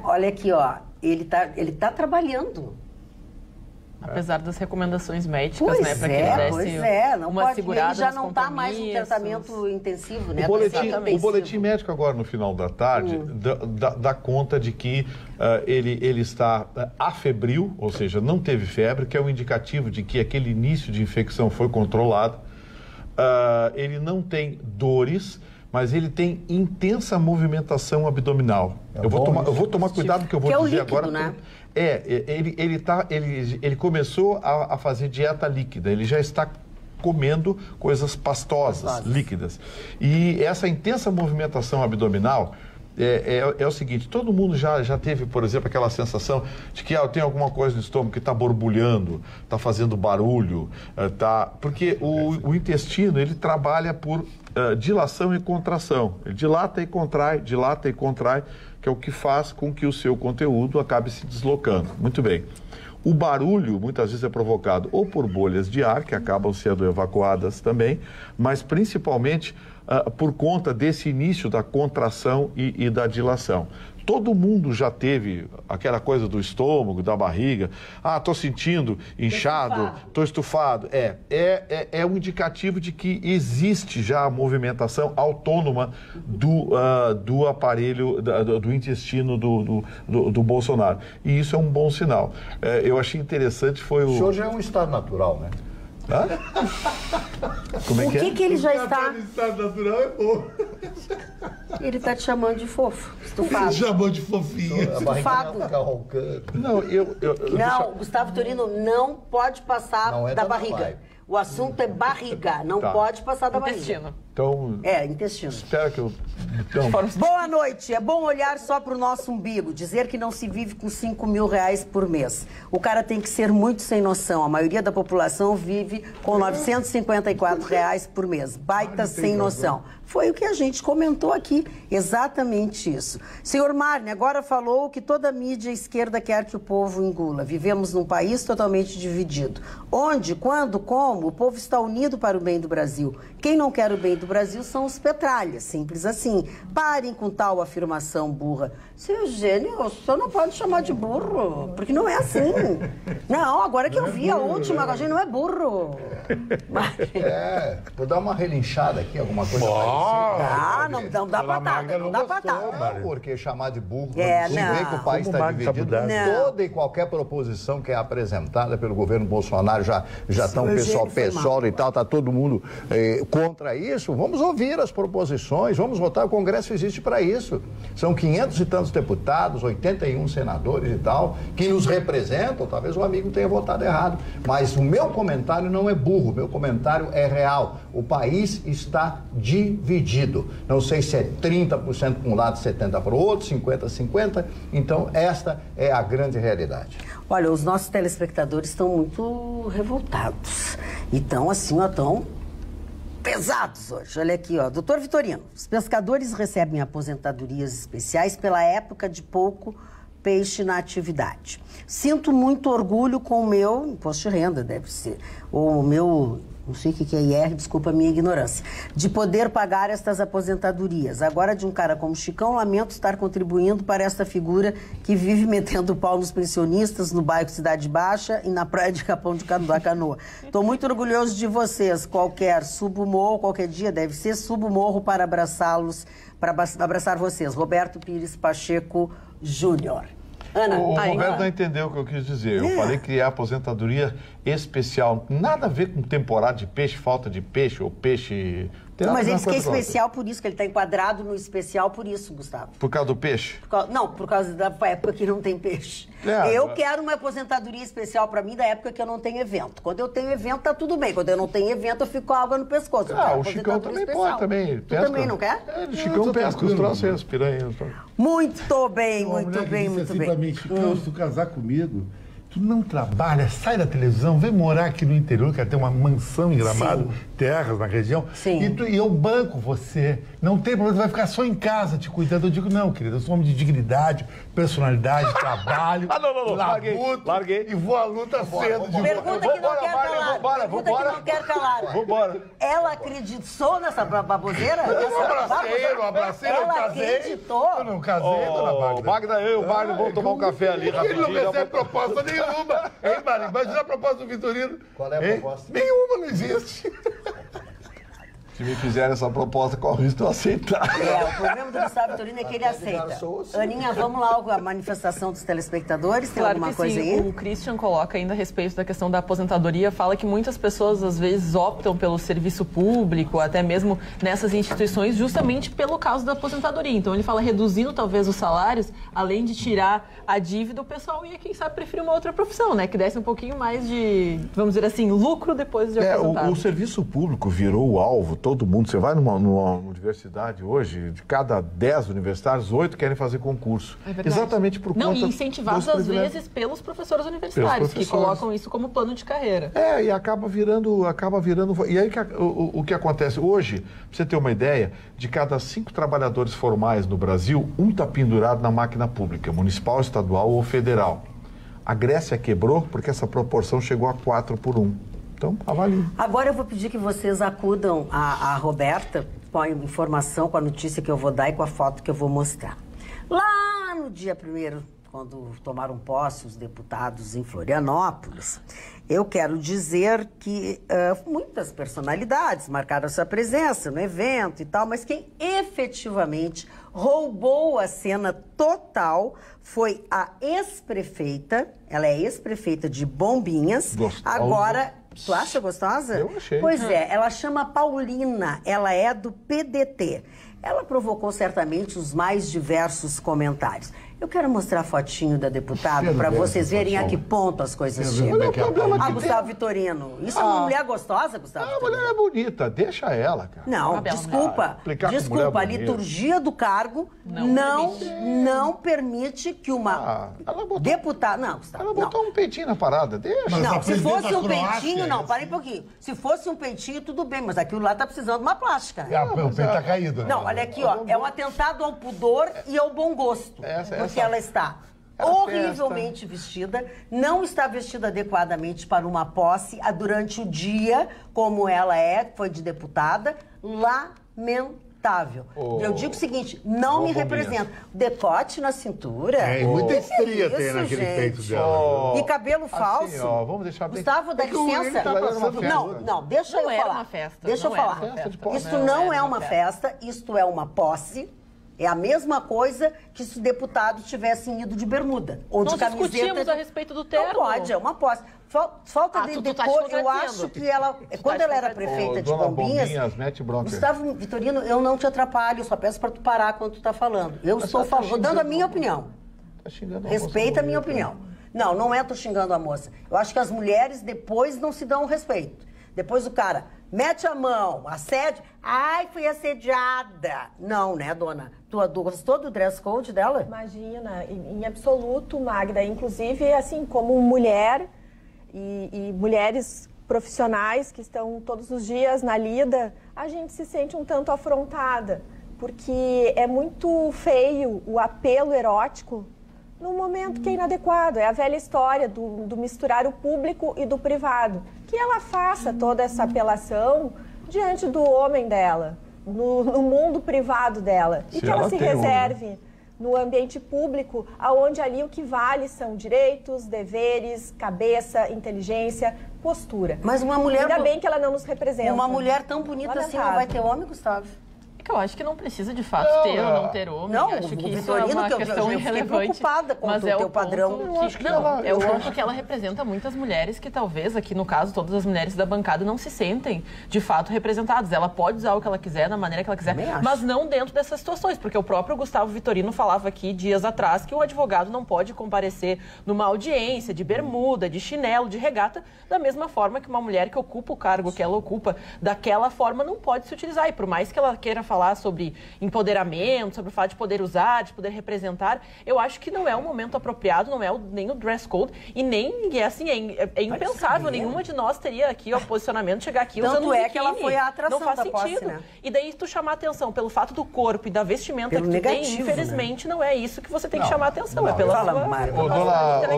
Olha aqui, ó. Ele tá trabalhando. Apesar das recomendações médicas, Pois né? Para que ele desse não uma pode, segurada ele já nos não está mais no tratamento intensivo, né? O boletim médico agora no final da tarde dá conta de que ele está afebril, ou seja, não teve febre, que é um indicativo de que aquele início de infecção foi controlado. Ele não tem dores, mas ele tem intensa movimentação abdominal. Eu vou tomar cuidado no que eu vou dizer líquido, agora. Né? Ele começou a fazer dieta líquida, ele já está comendo coisas pastosas, líquidas. E essa intensa movimentação abdominal é o seguinte, todo mundo já teve, por exemplo, aquela sensação de que tem alguma coisa no estômago que está borbulhando, está fazendo barulho, porque o intestino, ele trabalha por dilação e contração. Ele dilata e contrai, que é o que faz com que o seu conteúdo acabe se deslocando. Muito bem. O barulho, muitas vezes, é provocado ou por bolhas de ar, que acabam sendo evacuadas também, mas principalmente por conta desse início da contração e da dilação. Todo mundo já teve aquela coisa do estômago, da barriga. Estou sentindo inchado, estou estufado. É um indicativo de que existe já a movimentação autônoma do aparelho, do intestino do Bolsonaro. E isso é um bom sinal. Eu achei interessante, O senhor já é um estado natural, né? Como é que é? O que ele já está... O estado natural é bom. Ele está te chamando de fofo, estufado. Ele chamou de fofinho. Estufado. Não, Gustavo Torino não pode passar da barriga. O assunto é barriga, não pode passar da barriga. Então, intestino. Espera que eu... Boa noite. É bom olhar só para o nosso umbigo, dizer que não se vive com 5 mil reais por mês. O cara tem que ser muito sem noção. A maioria da população vive com 954 reais por mês. Baita sem noção. Foi o que a gente comentou aqui, exatamente isso. Senhor Marne, agora falou que toda a mídia esquerda quer que o povo engula. Vivemos num país totalmente dividido. Onde, quando, como, o povo está unido para o bem do Brasil. Quem não quer o bem do Brasil são os petralhas, simples assim. Parem com tal afirmação burra. Seu Eugênio, o senhor não pode chamar de burro, porque não é assim. Não, agora que eu vi a última, a gente não é burro. Mas... vou dar uma relinchada aqui, alguma coisa não dá patada, não dá patada. Porque chamar de burro, não vê que o país está dividido. Toda e qualquer proposição que é apresentada pelo governo Bolsonaro, já estão o pessoal e tal, está todo mundo contra isso. Vamos ouvir as proposições, vamos votar, o Congresso existe para isso. São 500 e tantos deputados, 81 senadores e tal, que nos representam, talvez o amigo tenha votado errado, mas o meu comentário não é burro, meu comentário é real. O país está dividido. Não sei se é 30% para um lado, 70% para o outro, 50-50. Então, esta é a grande realidade. Olha, os nossos telespectadores estão muito revoltados. E estão assim, tão pesados hoje. Olha aqui, doutor Vitorino. Os pescadores recebem aposentadorias especiais pela época de pouco peixe na atividade. Sinto muito orgulho com o meu imposto de renda, deve ser, ou o meu... Não sei o que é IR, desculpa a minha ignorância. De poder pagar estas aposentadorias. Agora, de um cara como Chicão, lamento estar contribuindo para esta figura que vive metendo o pau nos pensionistas, no bairro Cidade Baixa e na praia de Capão da Canoa. Estou muito orgulhoso de vocês. Subo o morro, qualquer dia deve ser, subo o morro para abraçá-los, para abraçar vocês. Roberto Pires Pacheco Júnior. Ana, o Roberto não entendeu o que eu quis dizer. Eu falei criar aposentadoria especial. Nada a ver com temporada de peixe, falta de peixe ou peixe... Não, mas ele disse que é especial por isso, que ele está enquadrado no especial por isso, Gustavo. Por causa do peixe? Por causa da época que não tem peixe. Eu quero uma aposentadoria especial para mim da época que eu não tenho evento. Quando eu tenho evento, tá tudo bem. Quando eu não tenho evento, eu fico com água no pescoço. O Chicão também pode, também. Tu também não quer? O Chicão pesca os troços, piranhas. Muito bem, muito bem, muito bem. Pra mim, Chicão, se tu casar comigo, Tu não trabalha, sai da televisão, vem morar aqui no interior, quer ter uma mansão em Gramado, terras na região. Sim. E eu banco você. Não tem problema, tu vai ficar só em casa te cuidando. Eu digo, não, querido, eu sou um homem de dignidade, personalidade, trabalho. Larguei. E vou à luta cedo. Pergunta que não quer calar. Pergunta que não quer calar. Vambora. Ela acreditou nessa baboseira? Eu abracei, eu Ela casei. acreditou? Eu não casei, dona Magda. Magda, eu e o Wagner vamos tomar um café ali Ele rapidinho. não recebe proposta nenhuma. Hein, Mari? Imagina a proposta do Vitorino. Qual é a proposta? Nenhuma, não existe. Se me fizerem essa proposta, corre o risco de eu aceitar. O problema do Gustavo Vitorino é que ele aceita. Aninha, vamos lá a manifestação dos telespectadores. Tem Claro alguma que coisa sim. aí? O Christian coloca ainda a respeito da questão da aposentadoria, fala que muitas pessoas às vezes optam pelo serviço público, até mesmo nessas instituições, justamente pelo caso da aposentadoria. Então ele fala reduzindo talvez os salários, além de tirar a dívida, o pessoal ia, quem sabe, preferir uma outra profissão, né? Que desse um pouquinho mais de, vamos dizer assim, lucro depois de aposentado. O serviço público virou o alvo, todo mundo. Você vai numa universidade hoje, de cada 10 universitários, 8 querem fazer concurso. É verdade. Exatamente por conta Não, e incentivados dos às privilégios. vezes pelos professores universitários, que colocam isso como plano de carreira. E acaba virando. E aí o que acontece? Hoje, pra você ter uma ideia, de cada 5 trabalhadores formais no Brasil, um está pendurado na máquina pública, municipal, estadual ou federal. A Grécia quebrou porque essa proporção chegou a 4 por 1. Então, avalie. Agora eu vou pedir que vocês acudam a Roberta com a informação, com a notícia que eu vou dar e com a foto que eu vou mostrar. Lá no dia 1º, quando tomaram posse os deputados em Florianópolis, eu quero dizer que muitas personalidades marcaram sua presença no evento e tal, mas quem efetivamente roubou a cena total foi a ex-prefeita, ela é ex-prefeita de Bombinhas, agora... Tu acha gostosa? Eu achei. Pois é, ela chama Paulina, ela é do PDT. Ela provocou certamente os mais diversos comentários. Eu quero mostrar a fotinho da deputada para vocês verem a que ponto as coisas chegam. Gustavo Vitorino. Isso é uma mulher gostosa, Gustavo A Vitorino? mulher é bonita, deixa ela, cara. Não, desculpa. Explicar A liturgia do cargo não permite que uma deputada... Não, Gustavo, Ela botou um peitinho na parada, deixa. Mas não, a se fosse um presidenta peitinho, Croácia, não, para um pouquinho. Se fosse um peitinho, tudo bem, mas aquilo lá tá precisando de uma plástica. Né? O peito tá caído. Né? Não, olha aqui, ó, é um atentado ao pudor e ao bom gosto. Porque ela está horrivelmente vestida, não está vestida adequadamente para uma posse durante o dia, como ela foi de deputada, lamentável. Eu digo o seguinte, não me representa. Decote na cintura. Muita estria isso, tem naquele gente? peito dela. E cabelo falso. Assim, ó, vamos deixar bem... Gustavo, dá licença. Não, deixa eu falar. Uma festa. Deixa eu falar. Isto não é uma festa, isto é uma posse. É a mesma coisa que se o deputado tivesse ido de bermuda ou de camiseta. Nós discutimos a respeito do terno. Não pode, é uma posse. Falta de decor, eu acho que ela... Quando ela era prefeita de Bombinhas, mete bronca. Gustavo Vitorino, eu não te atrapalho, eu só peço para tu parar quando tu tá falando. Eu estou falando, dando a minha opinião. Tá xingando Respeita a minha opinião. Não é tô xingando a moça. Eu acho que as mulheres depois não se dão o respeito. Depois o cara mete a mão, assédio. Ai, fui assediada. Não, né, dona? Tu gostou do dress code dela? Imagina, em absoluto, Magda. Inclusive, assim, como mulher e mulheres profissionais que estão todos os dias na lida, a gente se sente um tanto afrontada. Porque é muito feio o apelo erótico no momento que é inadequado. É a velha história do misturar o público e do privado. Que ela faça toda essa apelação diante do homem dela, no mundo privado dela. E que ela se reserve no ambiente público, aonde ali o que vale são direitos, deveres, cabeça, inteligência, postura. Mas uma mulher... Ainda bem que ela não nos representa. Uma mulher tão bonita assim não vai ter homem, Gustavo? Eu acho que não precisa de fato ter ou não ter homem. Não, acho que isso Vitorino, é uma questão irrelevante. Preocupada com mas o é teu padrão. É o ponto que ela representa muitas mulheres que talvez, aqui no caso, todas as mulheres da bancada não se sentem de fato representadas. Ela pode usar o que ela quiser, da maneira que ela quiser, mas não dentro dessas situações, porque o próprio Gustavo Vitorino falava aqui dias atrás que o advogado não pode comparecer numa audiência de bermuda, de chinelo, de regata, da mesma forma que uma mulher que ocupa o cargo que ela ocupa, daquela forma não pode se utilizar. E por mais que ela queira falar falar sobre empoderamento, sobre o fato de poder usar, de poder representar, eu acho que não é o momento apropriado, não é nem o dress code e nem, assim, é impensável, nenhuma de nós teria aqui o posicionamento de chegar aqui usando um biquíni. Que ela foi a atração não faz da sentido. posse, né? E daí tu chamar atenção pelo fato do corpo e da vestimenta pelo que tu negativo, tem, infelizmente, não é isso que você tem que Não, chamar atenção. não, É pela fala, sua... Mário.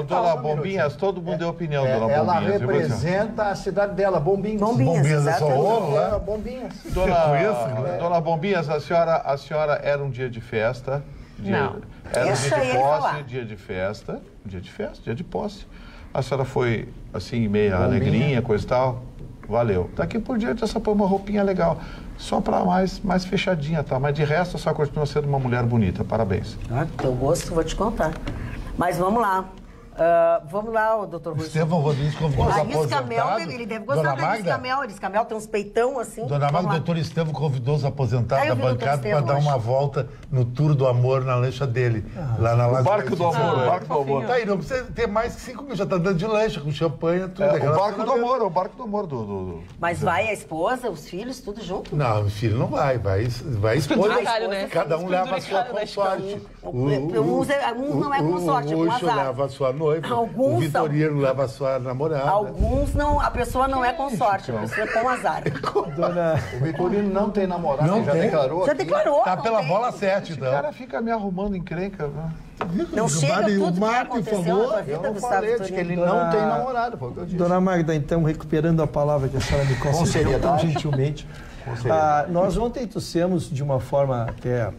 Dona Bombinhas, todo mundo deu opinião, Dona Ela Bombinhas. representa a cidade dela, Bombinhas. Bombinhas é só exatamente. ouro, né? Bombinhas. Dona Bombinhas, a senhora era um dia de festa. Não. Era um Isso dia aí de ele posse, falar. dia de posse. A senhora foi, assim, meia alegrinha, coisa e tal. Valeu. Daqui por diante, essa põe uma roupinha legal. Só para mais fechadinha, tá? Mas de resto, a senhora continua sendo uma mulher bonita. Parabéns. Teu gosto, vou te contar. Mas vamos lá. Vamos lá, doutor Rui. Estevão Rodrigues convidou os aposentados. Ele deve gostar da Riscamel. Riscamel tem uns peitão assim. Dona Magda, o doutor Estevão convidou os aposentados da eu vi o bancada doutor para dar Estevão uma volta no Tour do Amor na lancha dele. Lá na O barco do amor, o barco do amor. Tá aí, não precisa ter mais que 5 mil, já tá dando de lancha, com champanhe, tudo. O barco do amor, o barco do amor do... Mas vai a esposa, os filhos, tudo junto? Não, meu filho, não vai esposa. né? Cada um leva a sua consorte. Uns não é consorte, é com O Ucho azar. leva a sua noiva, Alguns o Vitorino leva a sua namorada. Alguns não, a pessoa não é consorte, a pessoa é com azar. O Vitorino não tem namorado, Não já tem. declarou. Já aqui. declarou. Tá não pela tem. bola 7, Esse então. cara fica me arrumando encrenca. Não chega tudo que aconteceu na tua Eu vida, não Gustavo falei de que ele não tem namorado, foi o que eu disse. Dona Magda, então, recuperando a palavra que a senhora me concedeu tão seriedade. gentilmente. Nós ontem trouxemos, de uma forma até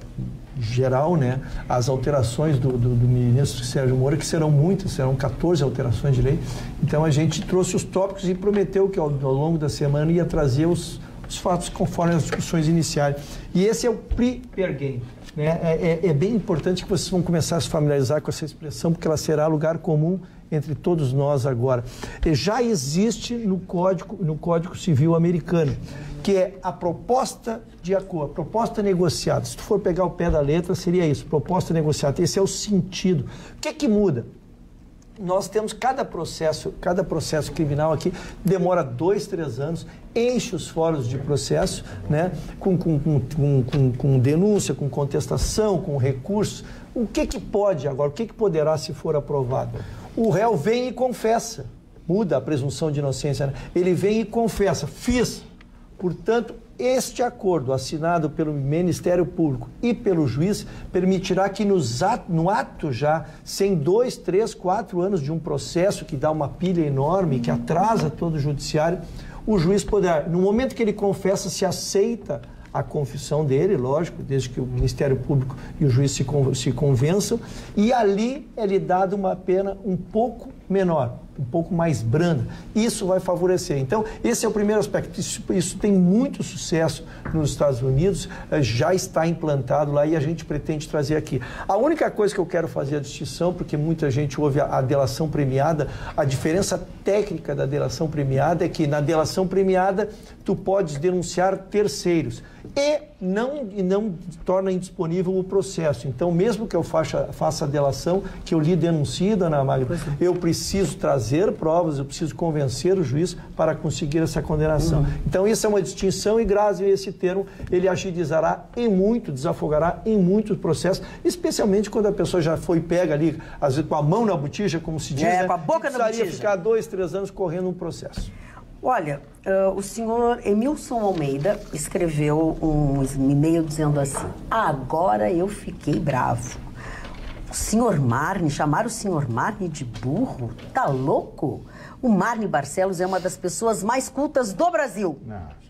geral, né, as alterações do ministro Sérgio Moro, que serão muitas, serão 14 alterações de lei. Então, a gente trouxe os tópicos e prometeu que ao longo da semana ia trazer os fatos conforme as discussões iniciais. E esse é o pre-per game. Né? É bem importante que vocês vão começar a se familiarizar com essa expressão, porque ela será lugar comum entre todos nós agora. Já existe no Código Civil americano, que é a proposta de acordo, proposta negociada. Se tu for pegar o pé da letra, seria isso, proposta negociada. Esse é o sentido. O que é que muda? Nós temos cada processo criminal aqui, demora 2, 3 anos, enche os fóruns de processo, né, com denúncia, com contestação, com recursos. O que pode agora, o que poderá se for aprovado? O réu vem e confessa, muda a presunção de inocência, né? Ele vem e confessa, fiz. Portanto, este acordo assinado pelo Ministério Público e pelo juiz permitirá que no ato já, sem 2, 3, 4 anos de um processo que dá uma pilha enorme, que atrasa todo o judiciário, o juiz poderá, no momento que ele confessa, se aceita a confissão dele, lógico, desde que o Ministério Público e o juiz se convençam, e ali é lhe dada uma pena um pouco menor, um pouco mais branda. Isso vai favorecer. Então, esse é o primeiro aspecto. Isso tem muito sucesso nos Estados Unidos, já está implantado lá e a gente pretende trazer aqui. A única coisa que eu quero fazer a distinção, porque muita gente ouve a delação premiada, a diferença técnica da delação premiada é que na delação premiada tu podes denunciar terceiros e não torna indisponível o processo. Então, mesmo que eu faça a delação, que eu lhe denuncie, Dona Magda, eu preciso trazer provas, eu preciso convencer o juiz para conseguir essa condenação. Então, isso é uma distinção e, graças a esse termo, ele agilizará em muito, desafogará em muitos processos, especialmente quando a pessoa já foi pega ali, às vezes com a mão na botija, como se diz, né? Com a boca na botija. Ficar 2, 3 anos correndo um processo. Olha, o senhor Emilson Almeida escreveu um e-mail dizendo assim: agora eu fiquei bravo. O senhor Marne, chamaram o senhor Marne de burro? Tá louco? O Marne Barcelos é uma das pessoas mais cultas do Brasil.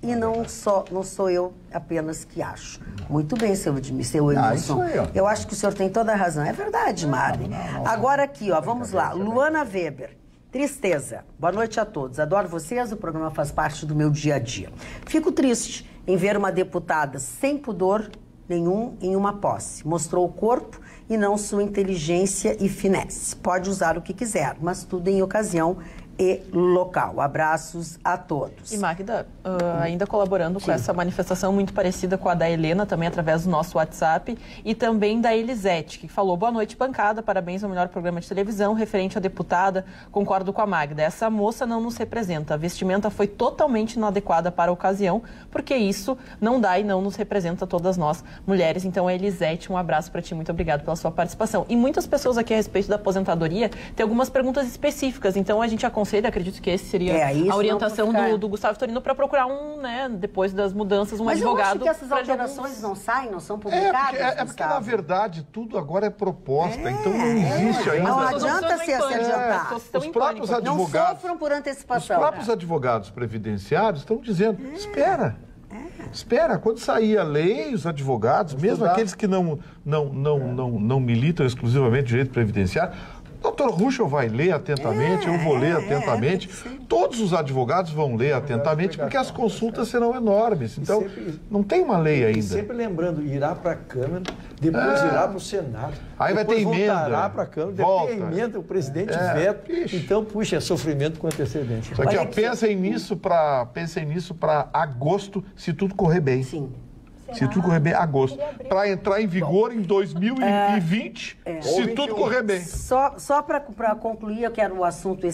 E não sou eu apenas que acho. Muito bem, seu Emilson. Eu acho que o senhor tem toda a razão. É verdade, Marne. Agora aqui, ó, vamos lá. Luana Weber. Tristeza. Boa noite a todos. Adoro vocês, o programa faz parte do meu dia a dia. Fico triste em ver uma deputada sem pudor nenhum em uma posse. Mostrou o corpo e não sua inteligência e finesse. Pode usar o que quiser, mas tudo em ocasião e local. Abraços a todos. E Magda, ainda colaborando com essa manifestação muito parecida com a da Helena, também através do nosso WhatsApp, e também da Elisete, que falou: boa noite, bancada, parabéns ao melhor programa de televisão, referente à deputada, concordo com a Magda, essa moça não nos representa, a vestimenta foi totalmente inadequada para a ocasião, porque isso não dá e não nos representa todas nós, mulheres. Então, Elisete, um abraço para ti, muito obrigado pela sua participação. E muitas pessoas aqui a respeito da aposentadoria têm algumas perguntas específicas, então a gente aconselha, acredito que esse seria a orientação do Gustavo Vitorino para procurar depois das mudanças, Mas advogado. Mas eu acho que essas alterações não saem, não são publicadas? Porque, na verdade, tudo agora é proposta, então não existe ainda. Não adianta se adiantar. Os próprios advogados... Não sofram por antecipação. Os próprios advogados previdenciários estão dizendo, espera, quando sair a lei, os advogados, mesmo aqueles que não militam exclusivamente direito previdenciário, o doutor Ruschel vai ler atentamente, eu vou ler atentamente, todos os advogados vão ler atentamente, porque as consultas serão enormes. Então, não tem uma lei ainda. Sempre lembrando, irá para a Câmara, depois irá para o Senado. Aí vai ter emenda. Voltará para a Câmara, depois tem emenda, o presidente veta. Então, puxa, é sofrimento com antecedência. Só que pensem nisso para agosto, se tudo correr bem. Sim. Se tudo correr bem, agosto. Para entrar em vigor em 2020, se tudo correr bem. Só para concluir, eu quero o assunto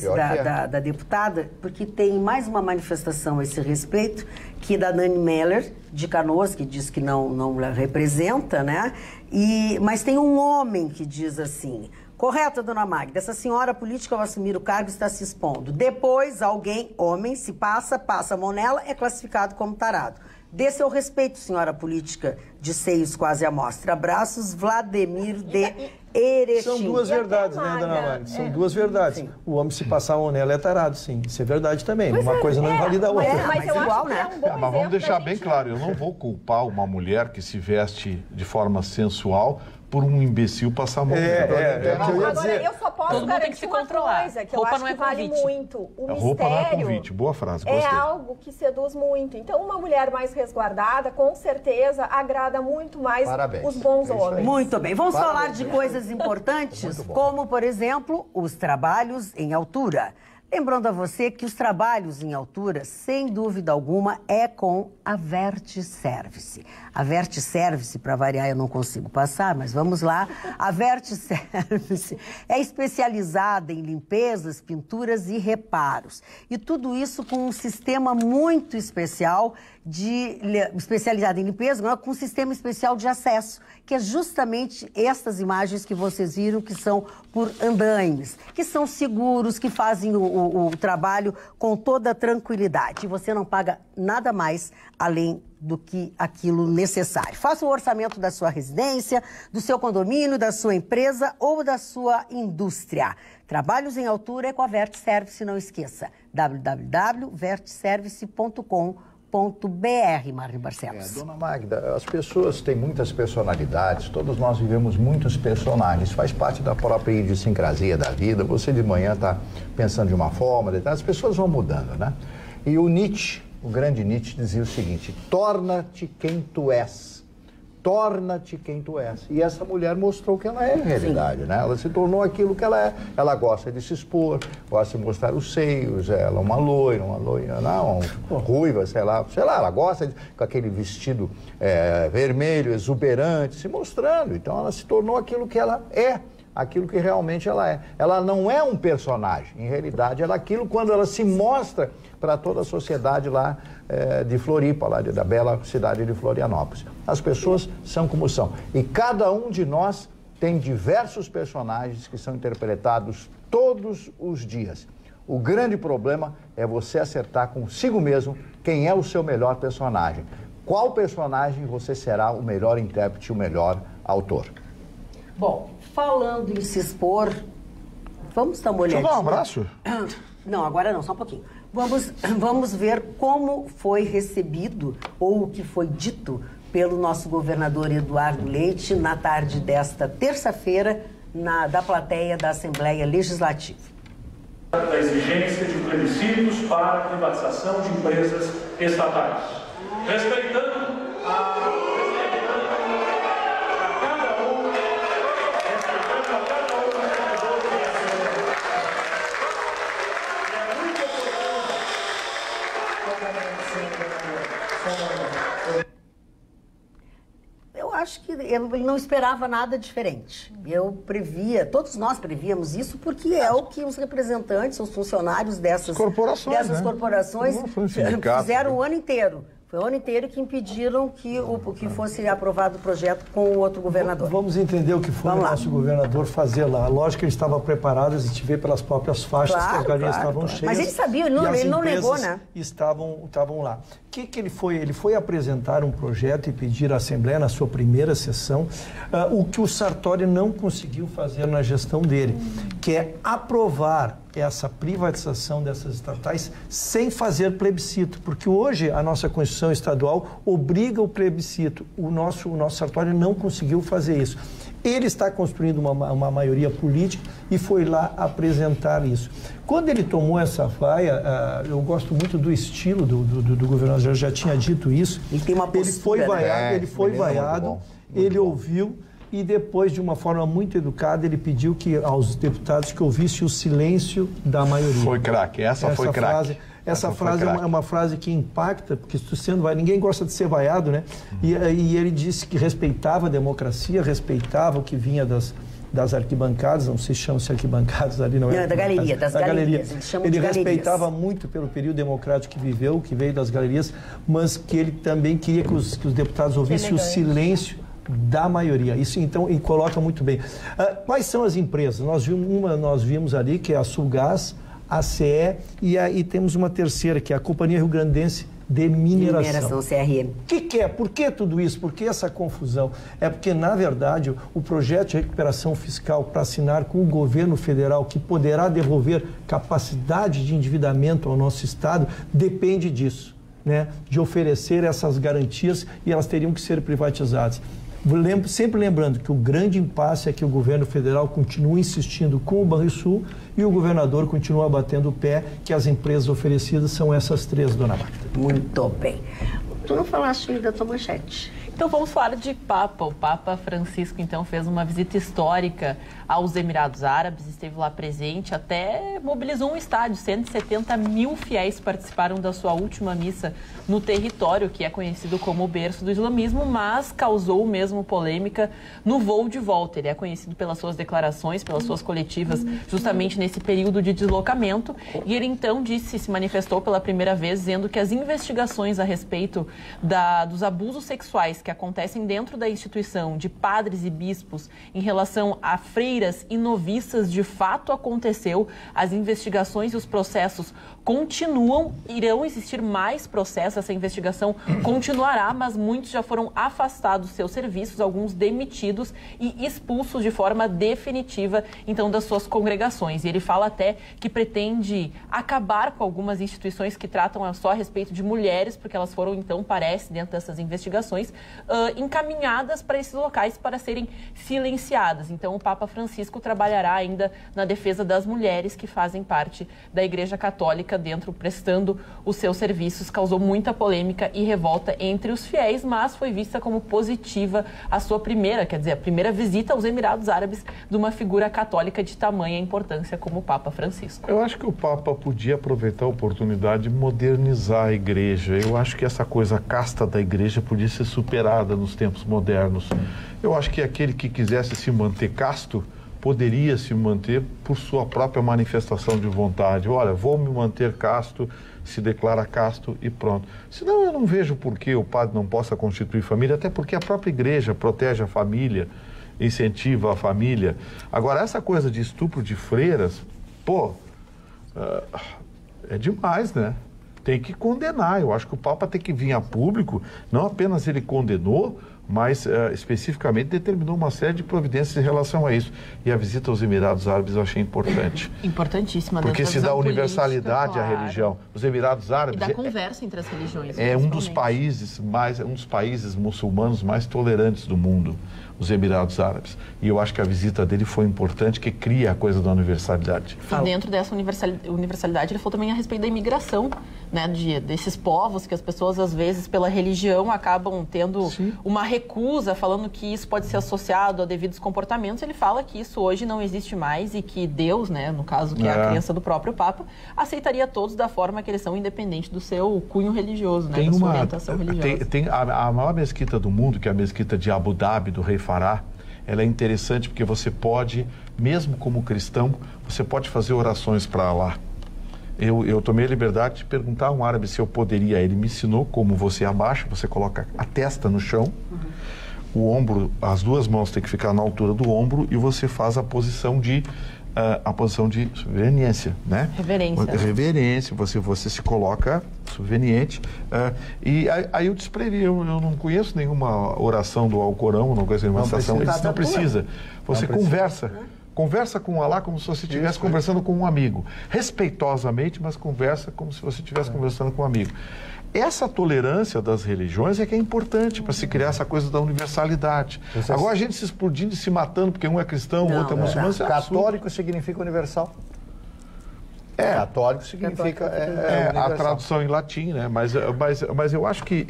da deputada, porque tem mais uma manifestação a esse respeito, que da Nani Meller, de Canoas, que diz que não representa, né? Mas tem um homem que diz assim: correto, dona Magda, essa senhora política ao assumir o cargo está se expondo. Depois, homem, se passa a mão nela, é classificado como tarado. Dê seu respeito, senhora política de seios quase à mostra. Abraços, Vladimir de Erechim. São duas verdades, né, dona Magda? São duas verdades. Sim. O homem, se passar a mão nela, é tarado, sim. Isso é verdade também. Uma coisa não invalida a outra. Mas eu igual, acho né? que é um bom Mas vamos deixar bem claro, eu não vou culpar uma mulher que se veste de forma sensual por um imbecil passar a mão. Agora, eu só posso garantir uma coisa, que eu acho que vale muito. O roupa não é convite. Boa frase, gostei. É algo que seduz muito. Então, uma mulher mais resguardada, com certeza, agrada muito mais os bons homens. Muito bem. Vamos falar de coisas importantes, como, por exemplo, os trabalhos em altura. Lembrando a você que os trabalhos em altura, sem dúvida alguma, é com a Vertiservice. A Vertiservice, para variar, eu não consigo passar, mas vamos lá. A Vertiservice é especializada em limpezas, pinturas e reparos. E tudo isso com um sistema muito especial, especializado em limpeza, com um sistema especial de acesso, que é justamente estas imagens que vocês viram, que são por andaimes, que são seguros, que fazem o trabalho com toda a tranquilidade. E você não paga nada mais além do que aquilo necessário. Faça o orçamento da sua residência, do seu condomínio, da sua empresa ou da sua indústria. Trabalhos em altura é com a Vertiservice, não esqueça. www.vertiservice.com.br. Mário Barcelos. Dona Magda, as pessoas têm muitas personalidades, todos nós vivemos muitos personagens, faz parte da própria idiosincrasia da vida. Você de manhã está pensando de uma forma, as pessoas vão mudando, né? E o Nietzsche, o grande Nietzsche, dizia o seguinte: torna-te quem tu és. Torna-te quem tu és. E essa mulher mostrou que ela é a realidade, né? Ela se tornou aquilo que ela é. Ela gosta de se expor, gosta de mostrar os seios, ela é uma loira, não, ruiva, sei lá, ela gosta com aquele vestido vermelho, exuberante, se mostrando. Então ela se tornou aquilo que ela é, aquilo que realmente ela é. Ela não é um personagem, em realidade ela é aquilo quando ela se mostra para toda a sociedade lá de Floripa, lá da bela cidade de Florianópolis. As pessoas são como são. E cada um de nós tem diversos personagens que são interpretados todos os dias. O grande problema é você acertar consigo mesmo quem é o seu melhor personagem. Qual personagem você será o melhor intérprete, o melhor autor? Bom, falando em se expor, vamos dar uma olhadinha. Deixa eu dar um abraço? Não, agora não, só um pouquinho. Vamos ver como foi recebido ou o que foi dito pelo nosso governador Eduardo Leite na tarde desta terça-feira da plateia da Assembleia Legislativa. Da exigência de plebiscitos para a privatização de empresas estatais, respeitando a cada um dos acho que ele não esperava nada diferente. Eu previa, todos nós prevíamos isso, porque é o que os representantes, os funcionários dessas corporações fizeram o ano inteiro. Foi o ano inteiro que impediram que fosse aprovado o projeto com o outro governador. Vamos entender o que foi o nosso governador fazer lá. Lógico que ele estava preparado, a gente vê pelas próprias faixas que as galinhas estavam cheias. Mas ele sabia, ele não negou, né? Estavam lá. O que ele foi? Ele foi apresentar um projeto e pedir à Assembleia, na sua primeira sessão, o que o Sartori não conseguiu fazer na gestão dele, que é aprovar essa privatização dessas estatais sem fazer plebiscito, porque hoje a nossa Constituição estadual obriga o plebiscito. O nosso Sartori não conseguiu fazer isso. Ele está construindo uma maioria política e foi lá apresentar isso. Quando ele tomou essa vaia, eu gosto muito do estilo do governador, eu já tinha dito isso. Ele tem uma postura, ele foi vaiado, ele ouviu. E depois, de uma forma muito educada, ele pediu aos deputados que ouvissem o silêncio da maioria. Foi craque, essa foi craque. Essa frase é uma frase que impacta, porque ninguém gosta de ser vaiado, né? E ele disse que respeitava a democracia, respeitava o que vinha das arquibancadas, não sei se chamam-se arquibancadas ali, não é? Não, da galeria, das galerias. Ele respeitava muito pelo período democrático que viveu, que veio das galerias, mas que ele também queria que os deputados ouvissem o silêncio da maioria. Isso, então, e coloca muito bem. Quais são as empresas? Nós vimos ali, que é a Sulgás, a CE, e temos uma terceira, que é a Companhia Rio Grandense de Mineração. CRM. O que é? Por que tudo isso? Por que essa confusão? É porque, na verdade, o projeto de recuperação fiscal para assinar com o governo federal, que poderá devolver capacidade de endividamento ao nosso Estado, depende disso, né? De oferecer essas garantias, e elas teriam que ser privatizadas. Sempre lembrando que o grande impasse é que o governo federal continua insistindo com o Banrisul e o governador continua batendo o pé que as empresas oferecidas são essas três, dona Marta. Muito bem. Tu não falaste ainda da tua manchete. Então vamos falar de Papa. O Papa Francisco, então, fez uma visita histórica aos Emirados Árabes, esteve lá presente, até mobilizou um estádio. 170 mil fiéis participaram da sua última missa no território, que é conhecido como o berço do islamismo, mas causou mesmo polêmica no voo de volta. Ele é conhecido pelas suas declarações, pelas suas coletivas, justamente nesse período de deslocamento. E ele, então, se manifestou pela primeira vez, dizendo que as investigações a respeito dos abusos sexuais que acontecem dentro da instituição de padres e bispos em relação a freiras e noviças de fato aconteceu. As investigações e os processos continuam, irão existir mais processos, essa investigação continuará, mas muitos já foram afastados dos seus serviços, alguns demitidos e expulsos de forma definitiva, então, das suas congregações. E ele fala até que pretende acabar com algumas instituições que tratam só a respeito de mulheres, porque elas foram, então, parece, dentro dessas investigações, encaminhadas para esses locais para serem silenciadas. Então, o Papa Francisco trabalhará ainda na defesa das mulheres que fazem parte da Igreja Católica prestando os seus serviços. Causou muita polêmica e revolta entre os fiéis, mas foi vista como positiva a sua primeira visita aos Emirados Árabes de uma figura católica de tamanha importância como o Papa Francisco. Eu acho que o Papa podia aproveitar a oportunidade de modernizar a Igreja. Eu acho que essa coisa casta da Igreja podia ser superada nos tempos modernos. Eu acho que aquele que quisesse se manter casto poderia se manter por sua própria manifestação de vontade. Olha, vou me manter casto, se declara casto e pronto. Senão eu não vejo por que o padre não possa constituir família, até porque a própria Igreja protege a família, incentiva a família. Agora, essa coisa de estupro de freiras, é demais, né? Tem que condenar. Eu acho que o Papa tem que vir a público, não apenas ele condenou, mas especificamente determinou uma série de providências em relação a isso. E a visita aos Emirados Árabes eu achei importante. Importantíssima. Porque se dá universalidade à religião. Os Emirados Árabes... E dá conversa entre as religiões. É um dos países muçulmanos mais tolerantes do mundo, os Emirados Árabes. E eu acho que a visita dele foi importante, que cria a coisa da universalidade. E dentro dessa universalidade, ele falou também a respeito da imigração, né, desses povos que as pessoas, às vezes, pela religião, acabam tendo uma recusa, falando que isso pode ser associado a devidos comportamentos. Ele fala que isso hoje não existe mais e que Deus, né, no caso, que é a crença do próprio Papa, aceitaria todos da forma que eles são, independente do seu cunho religioso, né, da sua orientação religiosa. Tem a maior mesquita do mundo, que é a mesquita de Abu Dhabi, do rei Farah. Ela é interessante porque você pode, mesmo como cristão, você pode fazer orações para Allah. Eu tomei a liberdade de perguntar a um árabe se eu poderia. Ele me ensinou como você abaixa, você coloca a testa no chão, o ombro, as duas mãos têm que ficar na altura do ombro e você faz a posição de subveniência, né? Reverência, você se coloca subveniente. E aí eu disse para ele, eu não conheço nenhuma oração do Alcorão, não conheço nenhuma citação. Ele disse, não precisa. Você conversa. Conversa com Allah como se você estivesse conversando com um amigo. Respeitosamente, mas conversa como se você estivesse conversando com um amigo. Essa tolerância das religiões é que é importante para se criar essa coisa da universalidade. Agora a gente se explodindo e se matando porque um é cristão, o outro é muçulmano. Católico significa universal. Católico significa a tradução em latim, né? Mas eu acho que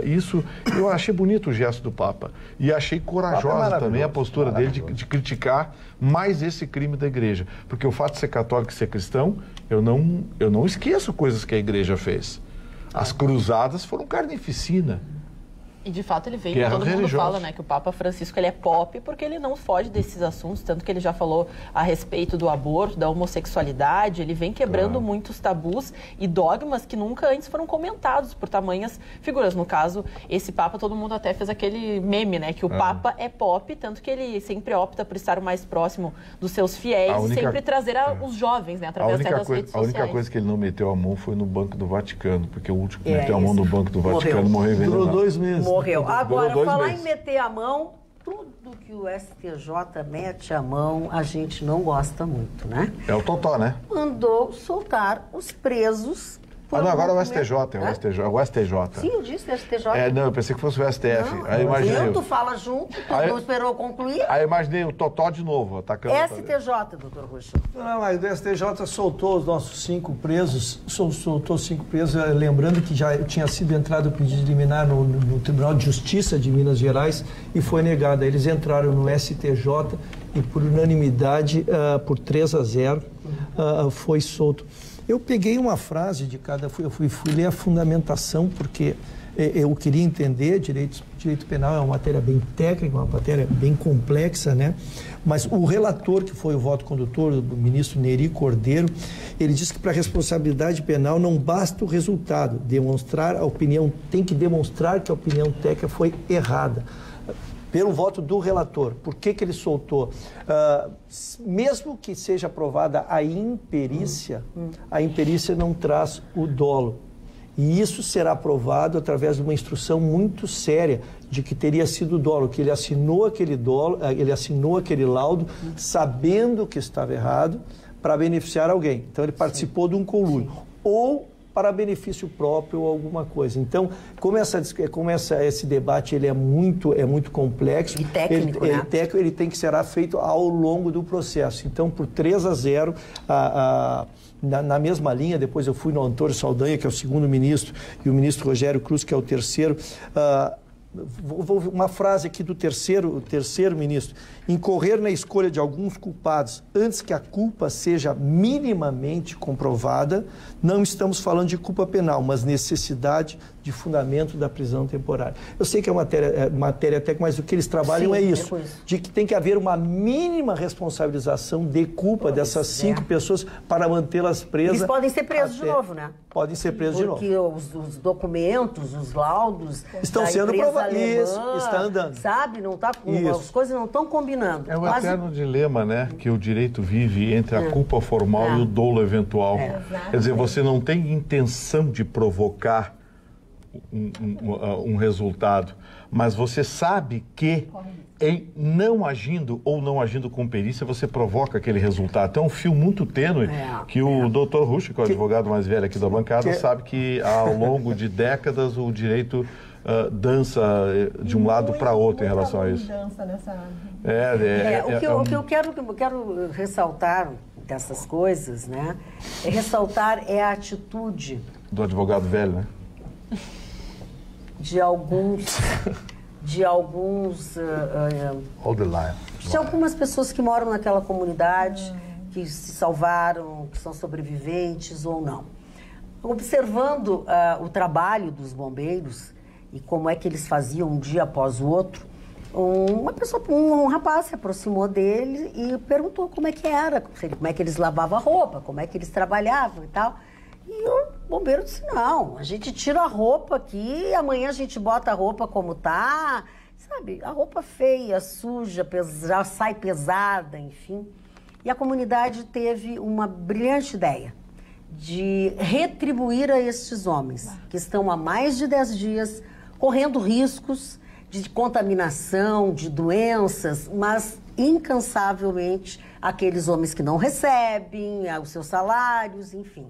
isso, eu achei bonito o gesto do Papa e achei corajosa também a postura dele de criticar mais esse crime da Igreja, porque o fato de ser católico e ser cristão, eu não esqueço coisas que a Igreja fez. As cruzadas foram carnificina. E de fato ele veio, todo mundo fala, né, que o Papa Francisco ele é pop porque ele não foge desses assuntos, tanto que ele já falou a respeito do aborto, da homossexualidade, ele vem quebrando muitos tabus e dogmas que nunca antes foram comentados por tamanhas figuras. No caso, esse Papa, todo mundo até fez aquele meme, né, que o Papa é pop, tanto que ele sempre opta por estar o mais próximo dos seus fiéis e sempre trazer os jovens, né, através das redes sociais. A única coisa que ele não meteu a mão foi no Banco do Vaticano, porque o último que meteu a mão no Banco do Vaticano morreu envenenado. Durou 2 meses. Morreu. Agora, falar em meter a mão, tudo que o STJ mete a mão, a gente não gosta muito, né? É o totó, né? Mandou soltar os presos. Agora é o STJ, é o STJ. Sim, eu disse STJ. Não, eu pensei que fosse o STF. Não, aí imaginei. Tu fala junto, tu não esperou concluir. Aí imaginei o totó de novo, atacando. STJ, doutor Rocha. Não, mas o STJ soltou os nossos 5 presos, soltou 5 presos, lembrando que já tinha sido entrado o pedido de liminar no Tribunal de Justiça de Minas Gerais e foi negado. Eles entraram no STJ e por unanimidade, por 3-0, foi solto. Eu peguei uma frase de cada, eu fui ler a fundamentação, porque eu queria entender, direito penal é uma matéria bem técnica, uma matéria bem complexa, né? Mas o relator, que foi o voto condutor, o ministro Neri Cordeiro, ele disse que para a responsabilidade penal não basta o resultado, tem que demonstrar que a opinião técnica foi errada. Pelo voto do relator. Por que ele soltou? Mesmo que seja aprovada a imperícia não traz o dolo. E isso será aprovado através de uma instrução muito séria de que teria sido dolo, que ele assinou aquele laudo sabendo que estava errado para beneficiar alguém. Então ele participou de um conluio. Ou para benefício próprio ou alguma coisa. Então, como esse debate ele é muito complexo, e técnico, ele tem que ser feito ao longo do processo. Então, por 3-0, na mesma linha, depois eu fui no Antônio Saldanha, que é o segundo ministro, e o ministro Rogério Cruz, que é o terceiro. Uma frase aqui do terceiro ministro: incorrer na escolha de alguns culpados antes que a culpa seja minimamente comprovada, não estamos falando de culpa penal, mas necessidade de fundamento da prisão temporária. Eu sei que é matéria técnica, mas o que eles trabalham é isso, de que tem que haver uma mínima responsabilização de culpa dessas 5 pessoas para mantê-las presas. Eles podem ser presos de novo, né? Podem ser presos de novo. Porque os documentos, os laudos estão sendo provados. Isso, está andando. Sabe? Não tá, as coisas não estão combinando. É o eterno dilema, né? Que o direito vive entre a culpa formal e o dolo eventual. Quer dizer, você não tem intenção de provocar um resultado, mas você sabe que em não agindo ou não agindo com perícia, você provoca aquele resultado. Então é um fio muito tênue que o doutor Rusch, que é o advogado mais velho aqui da bancada, sabe que ao longo de décadas o direito dança de um lado para outro em relação a isso. Dança nessa... O que eu quero ressaltar dessas coisas, né? Ressaltar a atitude do advogado velho, né? de algumas pessoas que moram naquela comunidade, que se salvaram, que são sobreviventes ou não. Observando o trabalho dos bombeiros e como é que eles faziam um dia após o outro, um rapaz se aproximou dele e perguntou como é que era, como é que eles lavavam a roupa, como é que eles trabalhavam e tal. E o bombeiro disse, não, a gente tira a roupa aqui, amanhã a gente bota a roupa como tá, sabe, a roupa feia, suja, já sai pesada, enfim. E a comunidade teve uma brilhante ideia de retribuir a estes homens, que estão há mais de 10 dias correndo riscos de contaminação, de doenças, mas incansavelmente aqueles homens que não recebem os seus salários, enfim.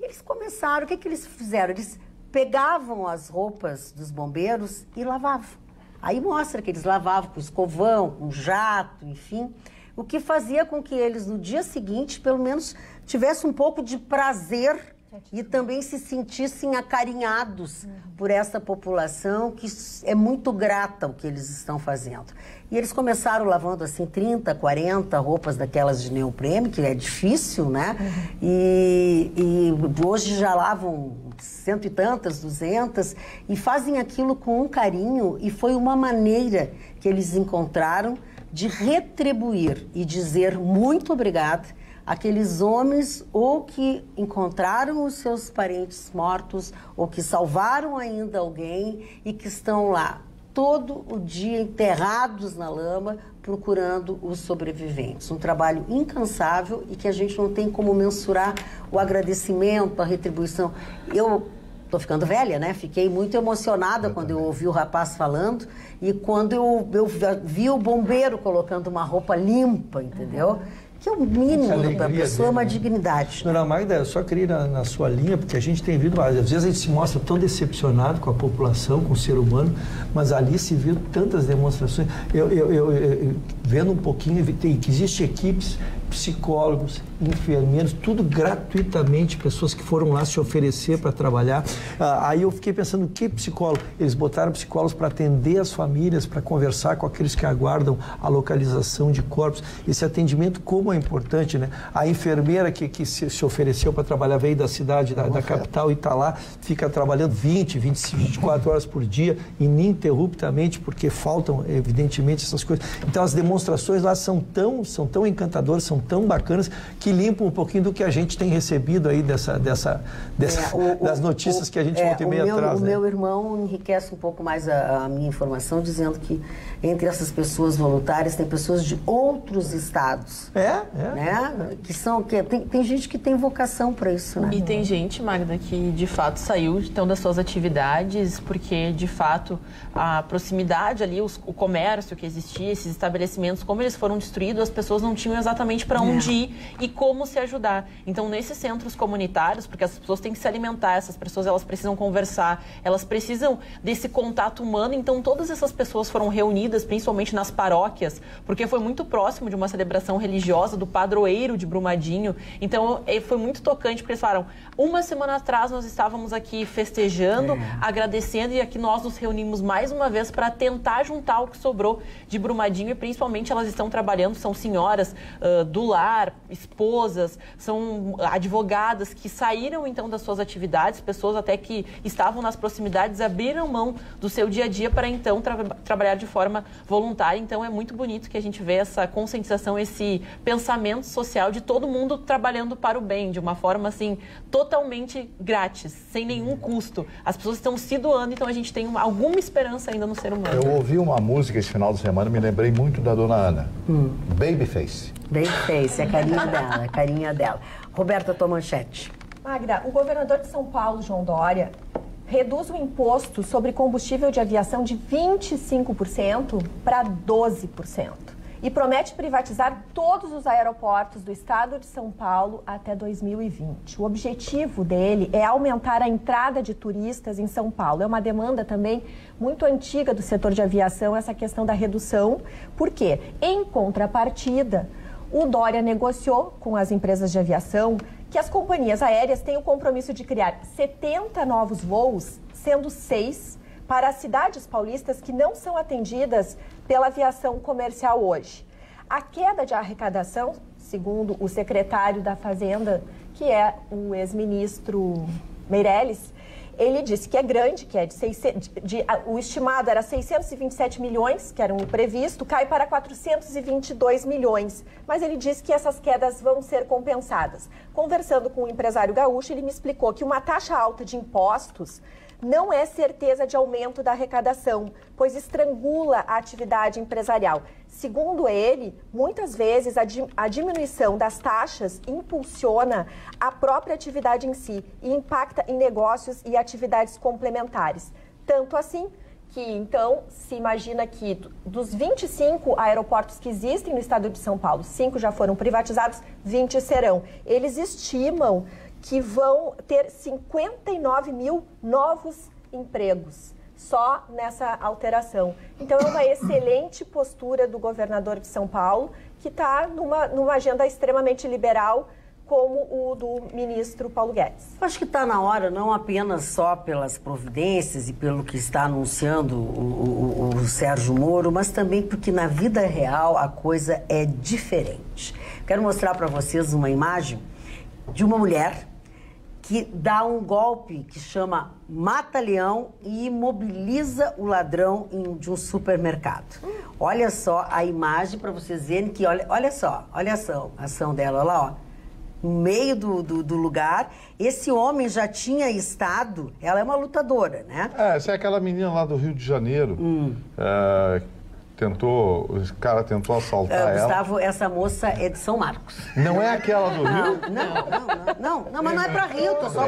E eles começaram, o que eles fizeram? Eles pegavam as roupas dos bombeiros e lavavam. Aí mostra que eles lavavam com escovão, com jato, enfim, o que fazia com que eles, no dia seguinte, pelo menos tivessem um pouco de prazer e também se sentissem acarinhados por essa população que é muito grata ao que eles estão fazendo. E eles começaram lavando assim 30, 40 roupas daquelas de neoprene, que é difícil, né? E hoje já lavam 100 e tantas, 200, e fazem aquilo com um carinho, e foi uma maneira que eles encontraram de retribuir e dizer muito obrigada àqueles homens ou que encontraram os seus parentes mortos ou que salvaram ainda alguém e que estão lá todo o dia enterrados na lama procurando os sobreviventes. Um trabalho incansável e que a gente não tem como mensurar o agradecimento, a retribuição. Eu estou ficando velha, né? Fiquei muito emocionada quando eu ouvi o rapaz falando e quando eu vi o bombeiro colocando uma roupa limpa, entendeu? Que é o mínimo para a pessoa, é uma dignidade. Dona Magda, eu só queria ir na sua linha, porque a gente tem visto, às vezes a gente se mostra tão decepcionado com a população, com o ser humano, mas ali se viu tantas demonstrações. Eu vendo um pouquinho, que existem equipes, psicólogos, enfermeiros, tudo gratuitamente, pessoas que foram lá se oferecer para trabalhar. Aí eu fiquei pensando, que psicólogo? Eles botaram psicólogos para atender as famílias, para conversar com aqueles que aguardam a localização de corpos. Esse atendimento, como é importante, né? A enfermeira que se ofereceu para trabalhar, veio da cidade, da capital e está lá, fica trabalhando 20, 25, 24 horas por dia, ininterruptamente, porque faltam, evidentemente, essas coisas. Então, as demonstrações lá são tão encantadoras, são tão bacanas, que limpam um pouquinho do que a gente tem recebido aí das notícias que a gente volta e meia traz. O meu irmão enriquece um pouco mais a minha informação, dizendo que entre essas pessoas voluntárias tem pessoas de outros estados. Né? Tem gente que tem vocação para isso, né? E tem gente, Magda, que de fato saiu então das suas atividades, porque de fato a proximidade ali, o comércio que existia, esses estabelecimentos, como eles foram destruídos, as pessoas não tinham exatamente para onde ir e como se ajudar. Então, nesses centros comunitários, porque as pessoas têm que se alimentar, essas pessoas elas precisam conversar, elas precisam desse contato humano, então todas essas pessoas foram reunidas, principalmente nas paróquias, porque foi muito próximo de uma celebração religiosa do padroeiro de Brumadinho. Então, foi muito tocante, porque eles falaram, uma semana atrás nós estávamos aqui festejando, agradecendo, e aqui nós nos reunimos mais uma vez para tentar juntar o que sobrou de Brumadinho, e principalmente elas estão trabalhando, são senhoras do lar, esposas, são advogadas que saíram então das suas atividades, pessoas até que estavam nas proximidades, abriram mão do seu dia a dia para então trabalhar de forma voluntária. Então é muito bonito que a gente vê essa conscientização, esse pensamento social de todo mundo trabalhando para o bem, de uma forma assim totalmente grátis, sem nenhum custo. As pessoas estão se doando, então a gente tem alguma esperança ainda no ser humano. Eu ouvi uma música esse final de semana, me lembrei muito da dona Ana. Babyface. Babyface, é a carinha dela. Roberta, tua manchete. Magda, o governador de São Paulo, João Dória, reduz o imposto sobre combustível de aviação de 25% para 12%. E promete privatizar todos os aeroportos do estado de São Paulo até 2020. O objetivo dele é aumentar a entrada de turistas em São Paulo. É uma demanda também muito antiga do setor de aviação, essa questão da redução. Por quê? Em contrapartida, o Dória negociou com as empresas de aviação que as companhias aéreas têm o compromisso de criar 70 novos voos, sendo 6 para as cidades paulistas que não são atendidas pela aviação comercial hoje. A queda de arrecadação, segundo o secretário da Fazenda, que é o ex-ministro Meirelles, ele disse que é grande, que é o estimado era 627 milhões, que era o previsto, cai para 422 milhões. Mas ele disse que essas quedas vão ser compensadas. Conversando com o empresário gaúcho, ele me explicou que uma taxa alta de impostos não é certeza de aumento da arrecadação, pois estrangula a atividade empresarial. Segundo ele, muitas vezes a diminuição das taxas impulsiona a própria atividade em si e impacta em negócios e atividades complementares. Tanto assim que, então, se imagina que dos 25 aeroportos que existem no estado de São Paulo, 5 já foram privatizados, 20 serão. Eles estimam que vão ter 59 mil novos empregos só nessa alteração. Então, é uma excelente postura do governador de São Paulo, que está numa agenda extremamente liberal, como o do ministro Paulo Guedes. Acho que está na hora, não apenas só pelas providências e pelo que está anunciando o Sérgio Moro, mas também porque na vida real a coisa é diferente. Quero mostrar para vocês uma imagem de uma mulher que dá um golpe que chama mata-leão e imobiliza o ladrão de um supermercado. Olha só a imagem para vocês verem que, olha só a ação dela, olha lá, ó. No meio do lugar, esse homem já tinha estado, ela é uma lutadora, né? Essa é aquela menina lá do Rio de Janeiro, o cara tentou assaltar ela. Gustavo, essa moça é de São Marcos. Não é aquela do Rio? Não, mas não é pra Rio, tô só...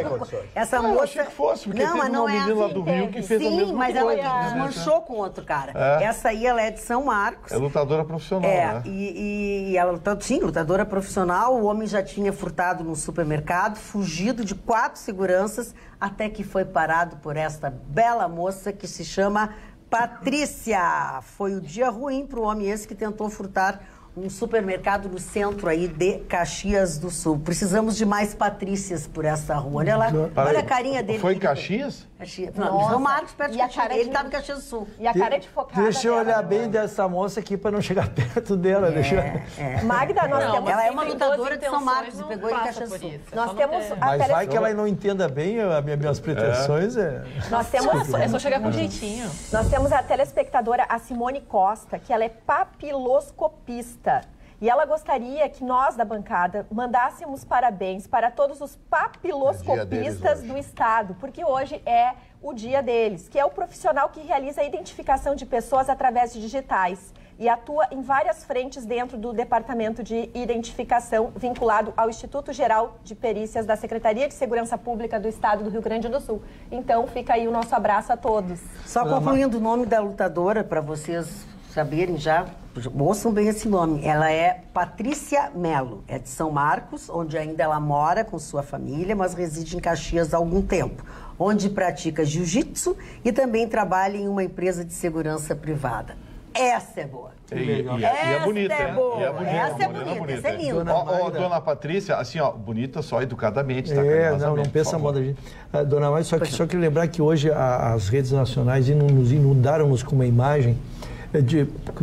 Essa moça... Eu achei que fosse, porque teve uma menina lá do Rio que fez a mesma coisa. Sim, mas ela desmanchou com outro cara. Essa aí, ela é de São Marcos. É lutadora profissional, né? E ela, sim, lutadora profissional. O homem já tinha furtado num supermercado, fugido de 4 seguranças, até que foi parado por esta bela moça que se chama Patrícia. Foi o dia ruim para o homem esse que tentou furtar um supermercado no centro aí de Caxias do Sul. Precisamos de mais Patrícias por essa rua. Olha lá, olha a carinha dele. Foi em Caxias? Não, São Marcos, perto de Caxias. Ele estava em Caxias do Sul. E a cara de focada. Deixa eu olhar bem dessa moça aqui para não chegar perto dela. Magda, nós temos... Ela é uma lutadora de São Marcos e pegou em Caxias do Sul. Nós temos... Mas vai que ela não entenda bem as minhas pretensões. Nós temos... É só chegar com jeitinho. Nós temos a telespectadora, a Simone Costa, que ela é papiloscopista. E ela gostaria que nós, da bancada, mandássemos parabéns para todos os papiloscopistas do Estado, porque hoje é o dia deles, que é o profissional que realiza a identificação de pessoas através de digitais e atua em várias frentes dentro do Departamento de Identificação, vinculado ao Instituto Geral de Perícias da Secretaria de Segurança Pública do Estado do Rio Grande do Sul. Então, fica aí o nosso abraço a todos. Só concluindo o nome da lutadora, para vocês saberem já, ouçam bem esse nome. Ela é Patrícia Melo, é de São Marcos, onde ainda ela mora com sua família, mas reside em Caxias há algum tempo, onde pratica jiu-jitsu e também trabalha em uma empresa de segurança privada. Essa é boa. E é bonita, essa é boa. E é bonita, essa é bonita, essa é linda. Dona Patrícia, assim, ó, bonita só educadamente, tá? Não pensa mal da gente. Dona Maria, só queria lembrar que hoje as redes nacionais nos inundaram-nos com uma imagem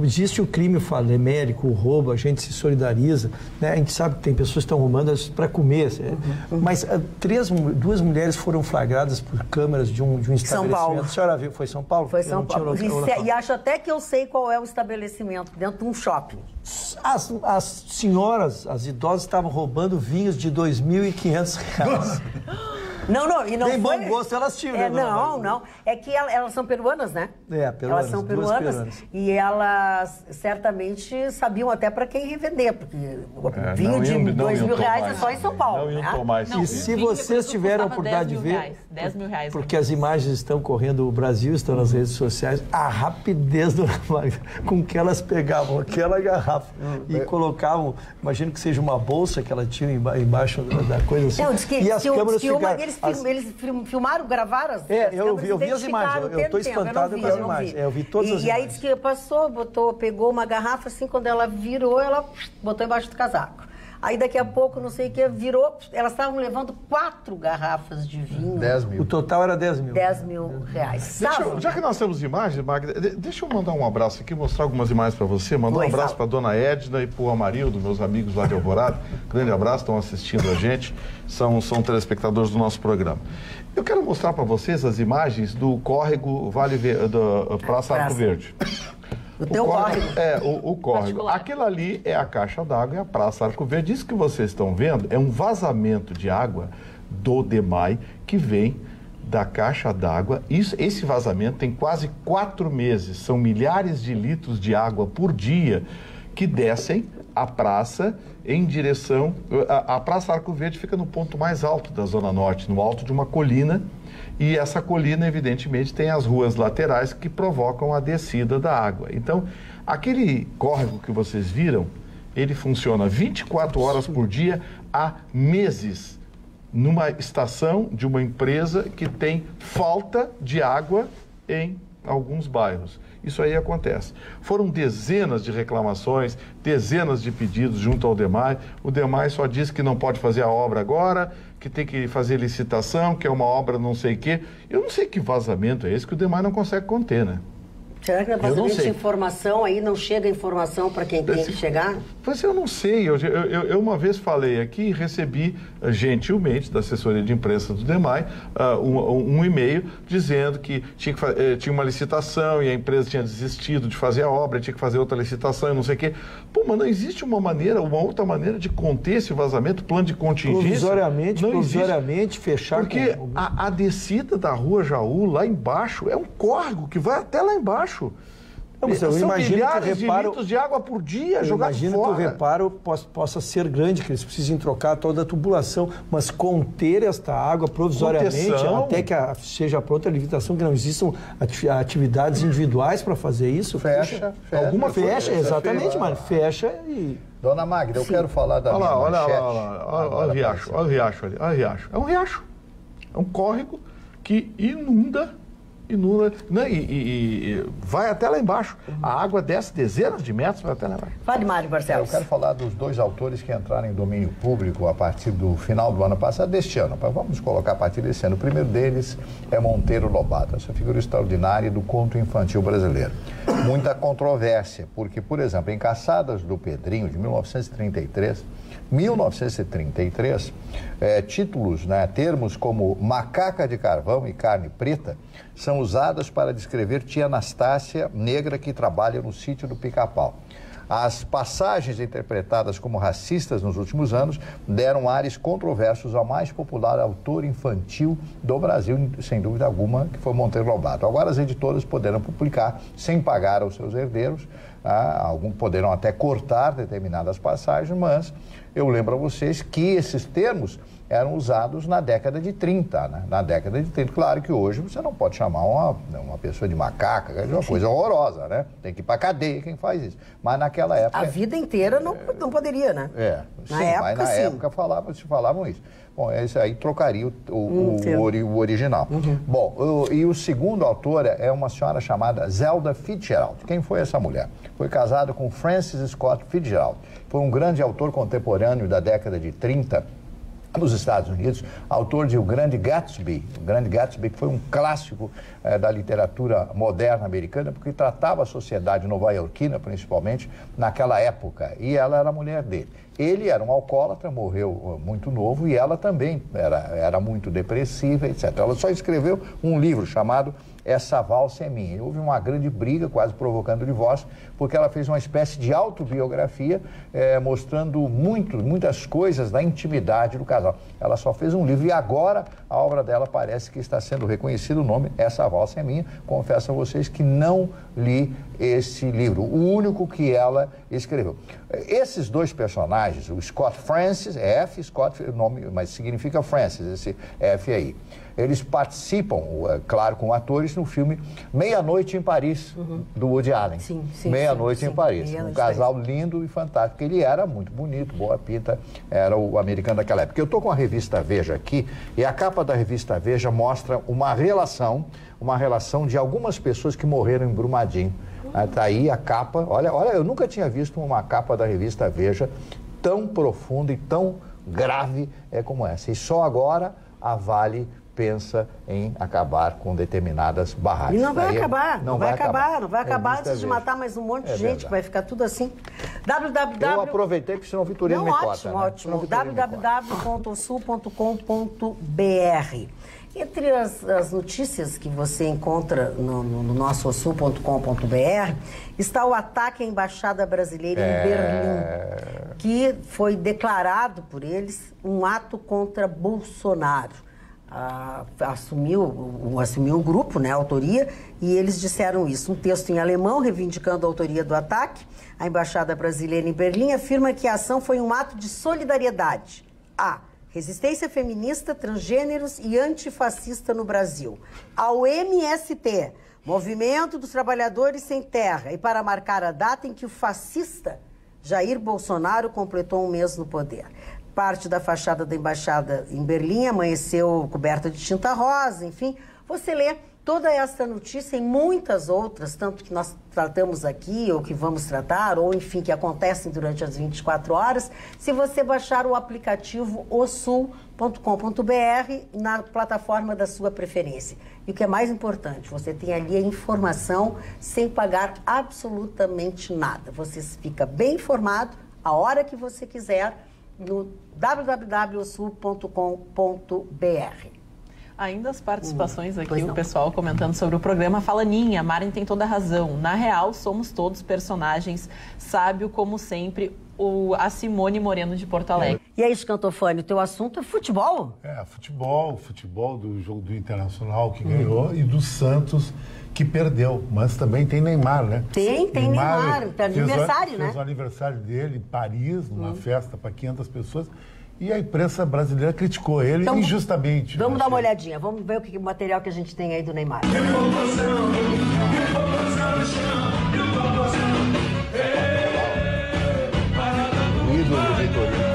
existe o crime falemérico, o roubo, a gente se solidariza, né? A gente sabe que tem pessoas que estão roubando para comer, mas 2 mulheres foram flagradas por câmeras de um estabelecimento. São Paulo. A senhora viu? Foi São Paulo? Foi São Paulo. E acho até que eu sei qual é o estabelecimento, dentro de um shopping. As senhoras, as idosas, estavam roubando vinhos de R$ 2.500. E não tem foi... bom gosto, elas tinham. Não. É que elas são peruanas, né? Peruanas. Elas são peruanas. E elas certamente sabiam até para quem revender, porque vinho de R$2.000 é só em São Paulo. Não iam tomar esse E se vocês tiverem a oportunidade de ver, R$10.000. porque as imagens estão correndo o Brasil, estão nas redes sociais, a rapidez do com que elas pegavam aquela garrafa e colocavam, imagino que seja uma bolsa que ela tinha embaixo da coisa assim. E as câmeras ficaram... Eles filmaram, gravaram as eu vi as imagens, eu estou espantado com as imagens. Eu vi todas as imagens. E aí disse que pegou uma garrafa assim, quando ela virou, ela botou embaixo do casaco. Aí daqui a pouco, não sei o que, virou... Elas estavam levando 4 garrafas de vinho. 10 mil. O total era 10 mil. 10 mil reais. Já que nós temos imagens, Magda, deixa eu mandar um abraço aqui, mostrar algumas imagens para você. Mandar um abraço para dona Edna e para o Amarildo, meus amigos lá de Alvorada. Grande abraço, estão assistindo a gente. São telespectadores do nosso programa. Eu quero mostrar para vocês as imagens do córrego da Praça Arco Verde. O teu córrego. O córrego. Aquilo ali é a caixa d'água e a Praça Arco Verde. Isso que vocês estão vendo é um vazamento de água do DEMAI que vem da caixa d'água. Esse vazamento tem quase 4 meses. São milhares de litros de água por dia que descem a praça em direção... A Praça Arco Verde fica no ponto mais alto da Zona Norte, no alto de uma colina. E essa colina, evidentemente, tem as ruas laterais que provocam a descida da água. Então, aquele córrego que vocês viram, ele funciona 24 horas por dia há meses, numa estação de uma empresa que tem falta de água em alguns bairros. Isso aí acontece. Foram dezenas de reclamações, dezenas de pedidos junto ao DEMAI. O DEMAI só diz que não pode fazer a obra agora, que tem que fazer licitação, que é uma obra não sei o quê. Eu não sei que vazamento é esse que o DEMAI não consegue conter, né? Será que na vazamento de informação aí não chega informação para quem tem que chegar? Pois eu não sei. Eu uma vez falei aqui e recebi gentilmente da assessoria de imprensa do DEMAI um e-mail dizendo que tinha uma licitação e a empresa tinha desistido de fazer a obra, tinha que fazer outra licitação e não sei o quê. Pô, mas não existe uma outra maneira de conter esse vazamento, plano de contingência? Provisoriamente fechar... Porque a descida da Rua Jaú, lá embaixo, é um córrego que vai até lá embaixo. Eu imagino milhares de litros de água por dia jogado fora. Imagino que o reparo possa ser grande, que eles precisem trocar toda a tubulação, mas conter esta água provisoriamente, até que seja pronta a licitação, que não existam atividades individuais para fazer isso. Fecha. Exatamente, Mário. Fecha e... Dona Magda, eu quero falar da minha manchete. Olha o riacho ali. Olha o riacho. É um riacho. É um córrego que inunda, né, e vai até lá embaixo. A água desce dezenas de metros, vai até lá embaixo. Fale, Mário Barcelos. Eu quero falar dos 2 autores que entraram em domínio público a partir do final do ano passado, deste ano. Vamos colocar a partir desse ano. O primeiro deles é Monteiro Lobato, essa figura extraordinária do conto infantil brasileiro. Muita controvérsia, porque, por exemplo, em Caçadas do Pedrinho, de 1933, títulos, né, termos como macaca de carvão e carne preta são usados para descrever tia Anastácia, negra que trabalha no sítio do Pica-Pau. As passagens interpretadas como racistas nos últimos anos deram ares controversos ao mais popular autor infantil do Brasil, sem dúvida alguma, que foi Monteiro Lobato. Agora as editoras poderão publicar sem pagar aos seus herdeiros, alguns poderão até cortar determinadas passagens, mas eu lembro a vocês que esses termos eram usados na década de 30, né? Na década de 30. Claro que hoje você não pode chamar uma pessoa de macaca, que é uma coisa horrorosa, né? Tem que ir para cadeia quem faz isso. Mas naquela época... A vida inteira não poderia, né? Mas na época se falavam isso. Bom, esse aí trocaria o original. Bom, e o segundo autor é uma senhora chamada Zelda Fitzgerald. Quem foi essa mulher? Foi casada com Francis Scott Fitzgerald. Foi um grande autor contemporâneo da década de 30, nos Estados Unidos, autor de O Grande Gatsby. O Grande Gatsby, que foi um clássico da literatura moderna americana, porque tratava a sociedade nova-iorquina, principalmente, naquela época. E ela era a mulher dele. Ele era um alcoólatra, morreu muito novo, e ela também era muito depressiva, etc. Ela só escreveu um livro chamado Essa Valsa é Minha. Houve uma grande briga, quase provocando o divórcio, porque ela fez uma espécie de autobiografia mostrando muitas coisas da intimidade do casal. Ela só fez um livro e agora a obra dela parece que está sendo reconhecido o nome Essa Valsa é Minha. Confesso a vocês que não li esse livro, o único que ela escreveu. Esses 2 personagens, o Scott Francis, Scott, nome, mas significa Francis, esse F aí. Eles participam, claro, com atores no filme Meia-Noite em Paris, do Woody Allen. Meia-Noite em Paris. Um casal lindo e fantástico. Ele era muito bonito, boa pinta, era o americano daquela época. Eu estou com a revista Veja aqui, e a capa da revista Veja mostra uma relação de algumas pessoas que morreram em Brumadinho. Está aí a capa. Olha, eu nunca tinha visto uma capa da revista Veja tão profunda e tão grave como essa. E só agora a Vale pensa em acabar com determinadas barragens. E não vai acabar, não vai acabar antes de matar mais um monte de gente, que vai ficar tudo assim. Eu aproveitei porque senão o Vitorino me corta. Ótimo. www.sul.com.br. Entre as notícias que você encontra no nosso sul.com.br está o ataque à Embaixada Brasileira em Berlim, que foi declarado por eles um ato contra Bolsonaro. Assumiu o grupo, né, a autoria, e eles disseram isso. Um texto em alemão reivindicando a autoria do ataque. A Embaixada Brasileira em Berlim afirma que a ação foi um ato de solidariedade à resistência feminista, transgêneros e antifascista no Brasil, ao MST, Movimento dos Trabalhadores Sem Terra, e para marcar a data em que o fascista Jair Bolsonaro completou um mês no poder. Parte da fachada da embaixada em Berlim amanheceu coberta de tinta rosa, enfim. Você lê toda esta notícia e muitas outras, tanto que nós tratamos aqui, ou que vamos tratar, ou enfim, que acontecem durante as 24 horas, se você baixar o aplicativo osul.com.br na plataforma da sua preferência. E o que é mais importante, você tem ali a informação sem pagar absolutamente nada. Você fica bem informado a hora que você quiser, no www.sul.com.br. Ainda as participações aqui, o pessoal comentando sobre o programa. Fala, Ninha, Maren tem toda a razão. Na real, somos todos personagens. Sábio, como sempre, a Simone Moreno de Porto Alegre. E aí, Scantofani, o teu assunto é futebol? Futebol do jogo do Internacional que ganhou e do Santos que perdeu. Mas também tem Neymar, né? Tem Neymar. Aniversário, né? Fez o aniversário dele em Paris, numa festa para 500 pessoas. E a imprensa brasileira criticou ele injustamente. Vamos dar uma olhadinha, vamos ver o material que a gente tem aí do Neymar. O ídolo do Vitorino.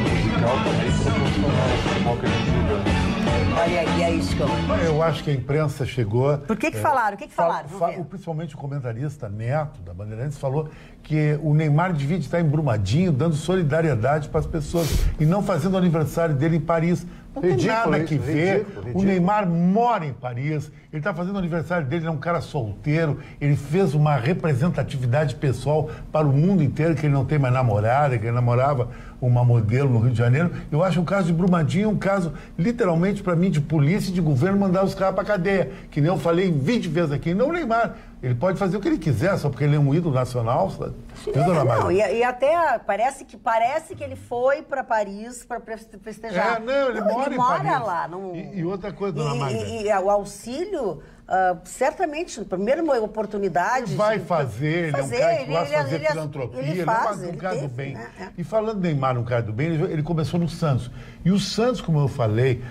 Musical também proporcional ao futebol que a gente vive. Olha aí, Scão. Eu acho que a imprensa chegou... Por que falaram? O que falaram? Principalmente o comentarista Neto, da Bandeirantes, falou que o Neymar devia estar em Brumadinho, dando solidariedade para as pessoas e não fazendo o aniversário dele em Paris. Não tem nada que ver. O Neymar mora em Paris, ele está fazendo o aniversário dele, ele é um cara solteiro, ele fez uma representatividade pessoal para o mundo inteiro, que ele não tem mais namorada, que ele namorava uma modelo no Rio de Janeiro. Eu acho o caso de Brumadinho um caso, literalmente, para mim, de polícia e de governo mandar os caras para cadeia, que nem eu falei 20 vezes aqui. Não o Neymar. Ele pode fazer o que ele quiser, só porque ele é um ídolo nacional. Sabe? Sim, e até parece que ele foi para Paris para festejar. Ele mora em Paris. Lá. E outra coisa, dona Magda. E o auxílio, certamente, primeira oportunidade... Ele vai fazer, ele é um cara que gosta de fazer filantropia, ele é um cara do bem. E falando de Neymar, um cara do bem, ele começou no Santos. E o Santos, como eu falei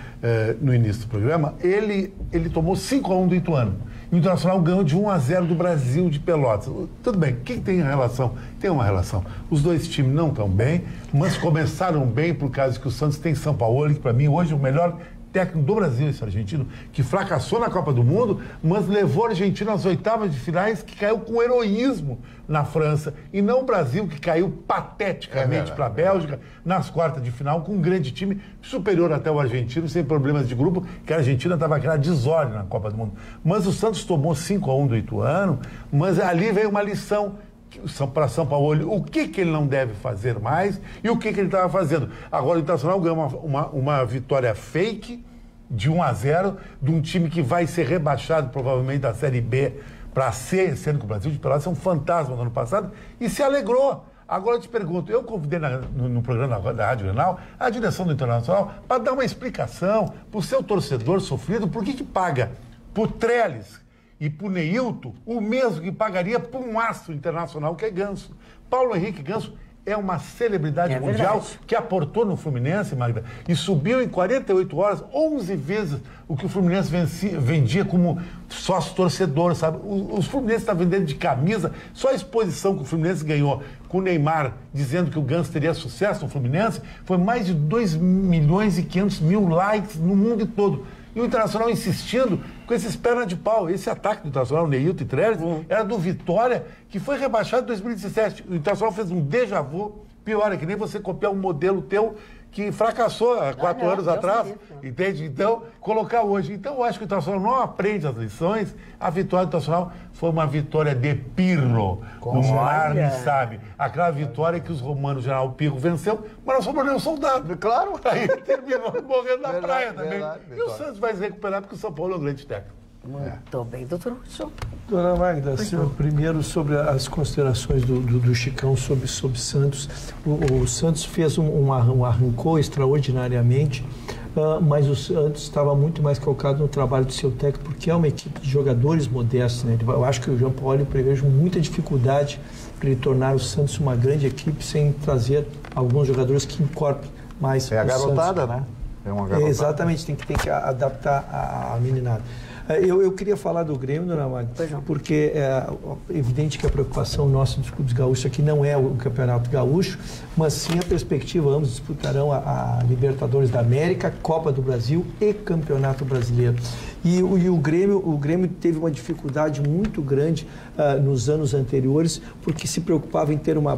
no início do programa, ele tomou 5-1 do Ituano. E o Internacional ganhou de 1-0 do Brasil de Pelotas. Tudo bem, o que tem a relação? Tem uma relação. Os dois times não estão bem, mas começaram bem por causa que o Santos tem São Paulo, que para mim hoje é o melhor técnico do Brasil, esse argentino, que fracassou na Copa do Mundo, mas levou a Argentina às oitavas de finais, que caiu com heroísmo na França, e não o Brasil, que caiu pateticamente para a Bélgica nas quartas de final, com um grande time superior até o argentino, sem problemas de grupo, que a Argentina estava aquela desordem na Copa do Mundo. Mas o Santos tomou 5-1 do Ituano, mas ali veio uma lição para São Paulo, o que ele não deve fazer mais e o que ele estava fazendo. Agora o Internacional ganhou uma vitória fake de 1-0 de um time que vai ser rebaixado provavelmente da Série B para C, sendo que o Brasil de Pelotas é um fantasma no ano passado, e se alegrou. Agora eu te pergunto, eu convidei no programa da Rádio Grenal a direção do Internacional para dar uma explicação para o seu torcedor sofrido, por que paga por Trellis e por Neilton o mesmo que pagaria por um astro internacional, que é Ganso. Paulo Henrique Ganso é uma celebridade mundial que aportou no Fluminense, Magda, e subiu em 48 horas 11 vezes o que o Fluminense vendia como sócio torcedor, sabe? O Fluminense está vendendo de camisa, só a exposição que o Fluminense ganhou com o Neymar dizendo que o Ganso teria sucesso no Fluminense foi mais de 2.500.000 likes no mundo todo. E o Internacional insistindo com esses pernas de pau. Esse ataque do Internacional, Neilton e Trellis, era do Vitória, que foi rebaixado em 2017. O Internacional fez um déjà vu. Pior, é que nem você copiar um modelo teu que fracassou há 4 anos atrás, entende? Então, colocar hoje. Então, eu acho que o Internacional não aprende as lições. A vitória do Internacional foi uma vitória de Pirro, no mar, sabe? Aquela vitória que os romanos, o general Pirro venceu, mas nós somos nenhum soldado. Claro. Aí terminou morrendo na praia também. Verdade. E o Santos vai se recuperar porque o São Paulo é um grande técnico. Muito bem, doutor Russo. Dona Magda, primeiro sobre as considerações do Chicão sobre Santos. O Santos fez um arrancou extraordinariamente, mas o Santos estava muito mais calcado no trabalho do seu técnico, porque é uma equipe de jogadores modestos, né? Eu acho que o Jean Paul prevejo muita dificuldade para ele tornar o Santos uma grande equipe sem trazer alguns jogadores que incorporem mais. É a garotada, Santos, né? É uma garotada. Exatamente, tem que adaptar a meninada. Eu queria falar do Grêmio, dona Magda, porque é evidente que a preocupação nossa dos clubes gaúchos aqui não é o Campeonato Gaúcho, mas sim a perspectiva, ambos disputarão a Libertadores da América, Copa do Brasil e Campeonato Brasileiro. E o Grêmio teve uma dificuldade muito grande nos anos anteriores, porque se preocupava em ter uma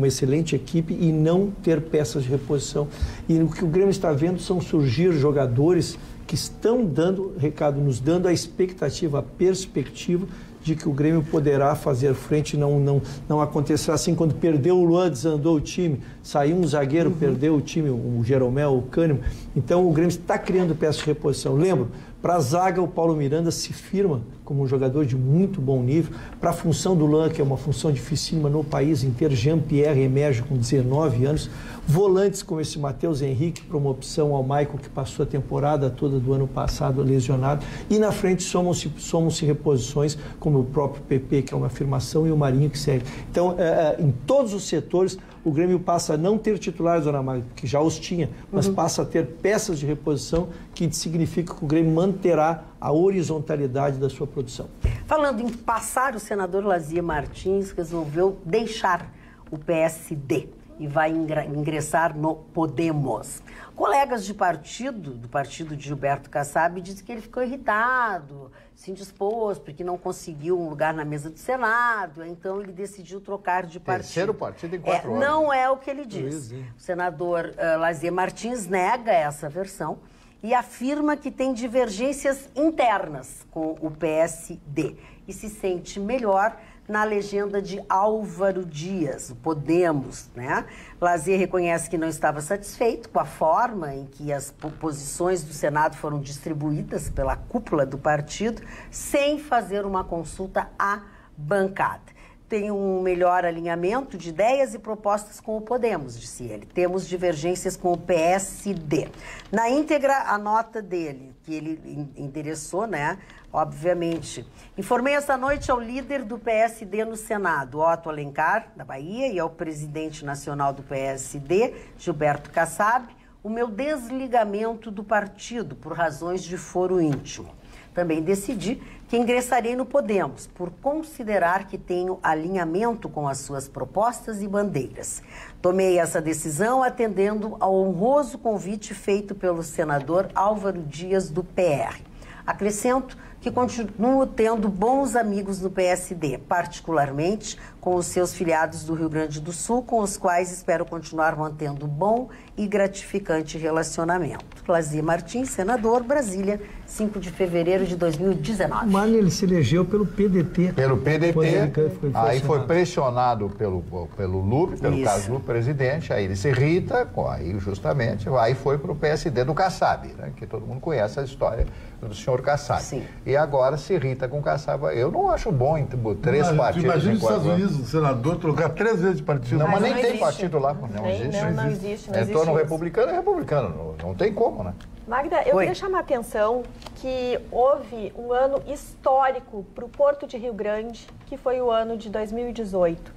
excelente equipe e não ter peças de reposição. E o que o Grêmio está vendo são surgir jogadores que estão dando recado, nos dando a expectativa, a perspectiva de que o Grêmio poderá fazer frente, não acontecerá assim, quando perdeu o Luan, desandou o time, saiu um zagueiro, perdeu o time, o Jeromel, o Cânimo. Então o Grêmio está criando peças de reposição. Lembro, para a zaga o Paulo Miranda se firma como um jogador de muito bom nível. Para a função do Luan, que é uma função dificílima no país inteiro, Jean-Pierre emerge com 19 anos. Volantes como esse Matheus Henrique, para uma opção ao Maicon, que passou a temporada toda do ano passado lesionado. E na frente somam-se reposições, como o próprio PP, que é uma afirmação, e o Marinho, que segue. Então, em todos os setores, o Grêmio passa a não ter titulares, dona Magda, que já os tinha, mas passa a ter peças de reposição, que significa que o Grêmio manterá a horizontalidade da sua produção. Falando em passar, o senador Lazier Martins resolveu deixar o PSD e vai ingressar no Podemos. Colegas do partido de Gilberto Kassab, dizem que ele ficou irritado, se indisposto, porque não conseguiu um lugar na mesa do Senado, então ele decidiu trocar de partido. Terceiro partido em 4 anos. Não é o que ele diz. O senador Lazier Martins nega essa versão e afirma que tem divergências internas com o PSD e se sente melhor na legenda de Álvaro Dias, o Podemos, né? Lazier reconhece que não estava satisfeito com a forma em que as posições do Senado foram distribuídas pela cúpula do partido, sem fazer uma consulta à bancada. Tem um melhor alinhamento de ideias e propostas com o Podemos, disse ele. Temos divergências com o PSD. Na íntegra, a nota dele, que ele endereçou, né? Obviamente. Informei esta noite ao líder do PSD no Senado, Otto Alencar, da Bahia, e ao presidente nacional do PSD, Gilberto Kassab, o meu desligamento do partido por razões de foro íntimo. Também decidi que ingressarei no Podemos, por considerar que tenho alinhamento com as suas propostas e bandeiras. Tomei essa decisão atendendo ao honroso convite feito pelo senador Álvaro Dias, do PR. Acrescento que continuo tendo bons amigos no PSD, particularmente com os seus filiados do Rio Grande do Sul, com os quais espero continuar mantendo bom e gratificante relacionamento. Lazier Martins, senador, Brasília, 5 de fevereiro de 2019. Mas ele se elegeu pelo PDT. Pelo PDT, aí foi Senado. pressionado pelo Lupe, pelo caso do presidente, aí ele se irrita, aí justamente, aí foi para o PSD do Kassab, né, que todo mundo conhece a história do senhor Kassab. Sim. E agora se irrita com o Kassab. Eu não acho bom em 3 partidos. Imagina em os 4 Estados anos. Unidos, o senador trocar 3 vezes de partido. Não, mas nem não tem existe. partido lá. Não existe. Não existe. Entrou no isso. republicano, é republicano. Não tem como, né? Magda, eu queria chamar a atenção que houve um ano histórico para o Porto de Rio Grande, que foi o ano de 2018.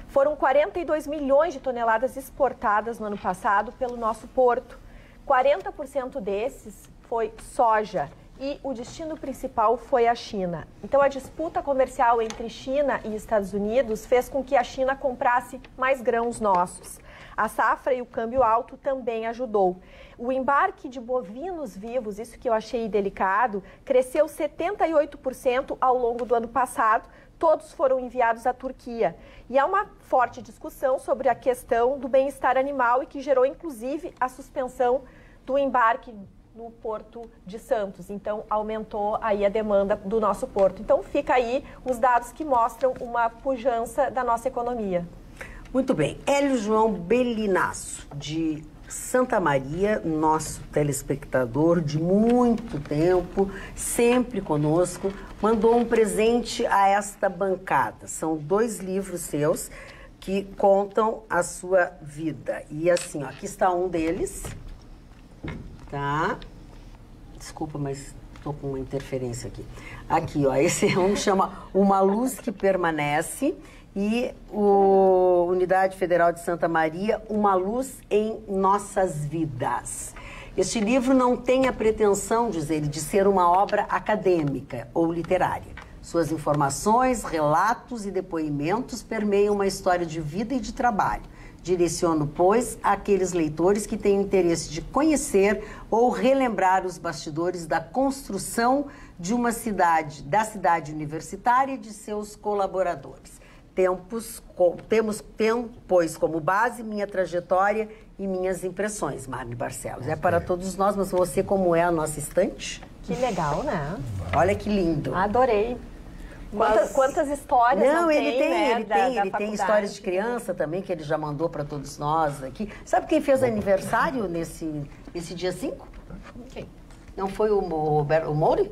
Foram 42 milhões de toneladas exportadas no ano passado pelo nosso porto. 40% desses foi soja e o destino principal foi a China. Então, a disputa comercial entre China e Estados Unidos fez com que a China comprasse mais grãos nossos. A safra e o câmbio alto também ajudou. O embarque de bovinos vivos, isso que eu achei delicado, cresceu 78% ao longo do ano passado. Todos foram enviados à Turquia. E há uma forte discussão sobre a questão do bem-estar animal e que gerou, inclusive, a suspensão do embarque no Porto de Santos. Então, aumentou aí a demanda do nosso porto. Então, fica aí os dados que mostram uma pujança da nossa economia. Muito bem. Hélio João Belinasso, de Santa Maria, nosso telespectador de muito tempo, sempre conosco, mandou um presente a esta bancada. São 2 livros seus que contam a sua vida. E assim, ó, aqui está um deles. Tá? Desculpa, mas estou com uma interferência aqui. Aqui, ó, esse é um que chama Uma Luz que Permanece e o Unidade Federal de Santa Maria, Uma Luz em Nossas Vidas. Este livro não tem a pretensão, diz ele, de ser uma obra acadêmica ou literária. Suas informações, relatos e depoimentos permeiam uma história de vida e de trabalho. Direciono, pois, àqueles leitores que têm interesse de conhecer ou relembrar os bastidores da construção de da cidade universitária e de seus colaboradores. Temos, pois, como base minha trajetória e minhas impressões, Marne Barcelos. É para todos nós, mas você como é a nossa estante? Que legal, né? Olha que lindo. Adorei. Quantas histórias não ele tem histórias de criança também, que ele já mandou para todos nós aqui. Sabe quem fez aniversário nesse dia 5? Quem? Não foi o Mouri?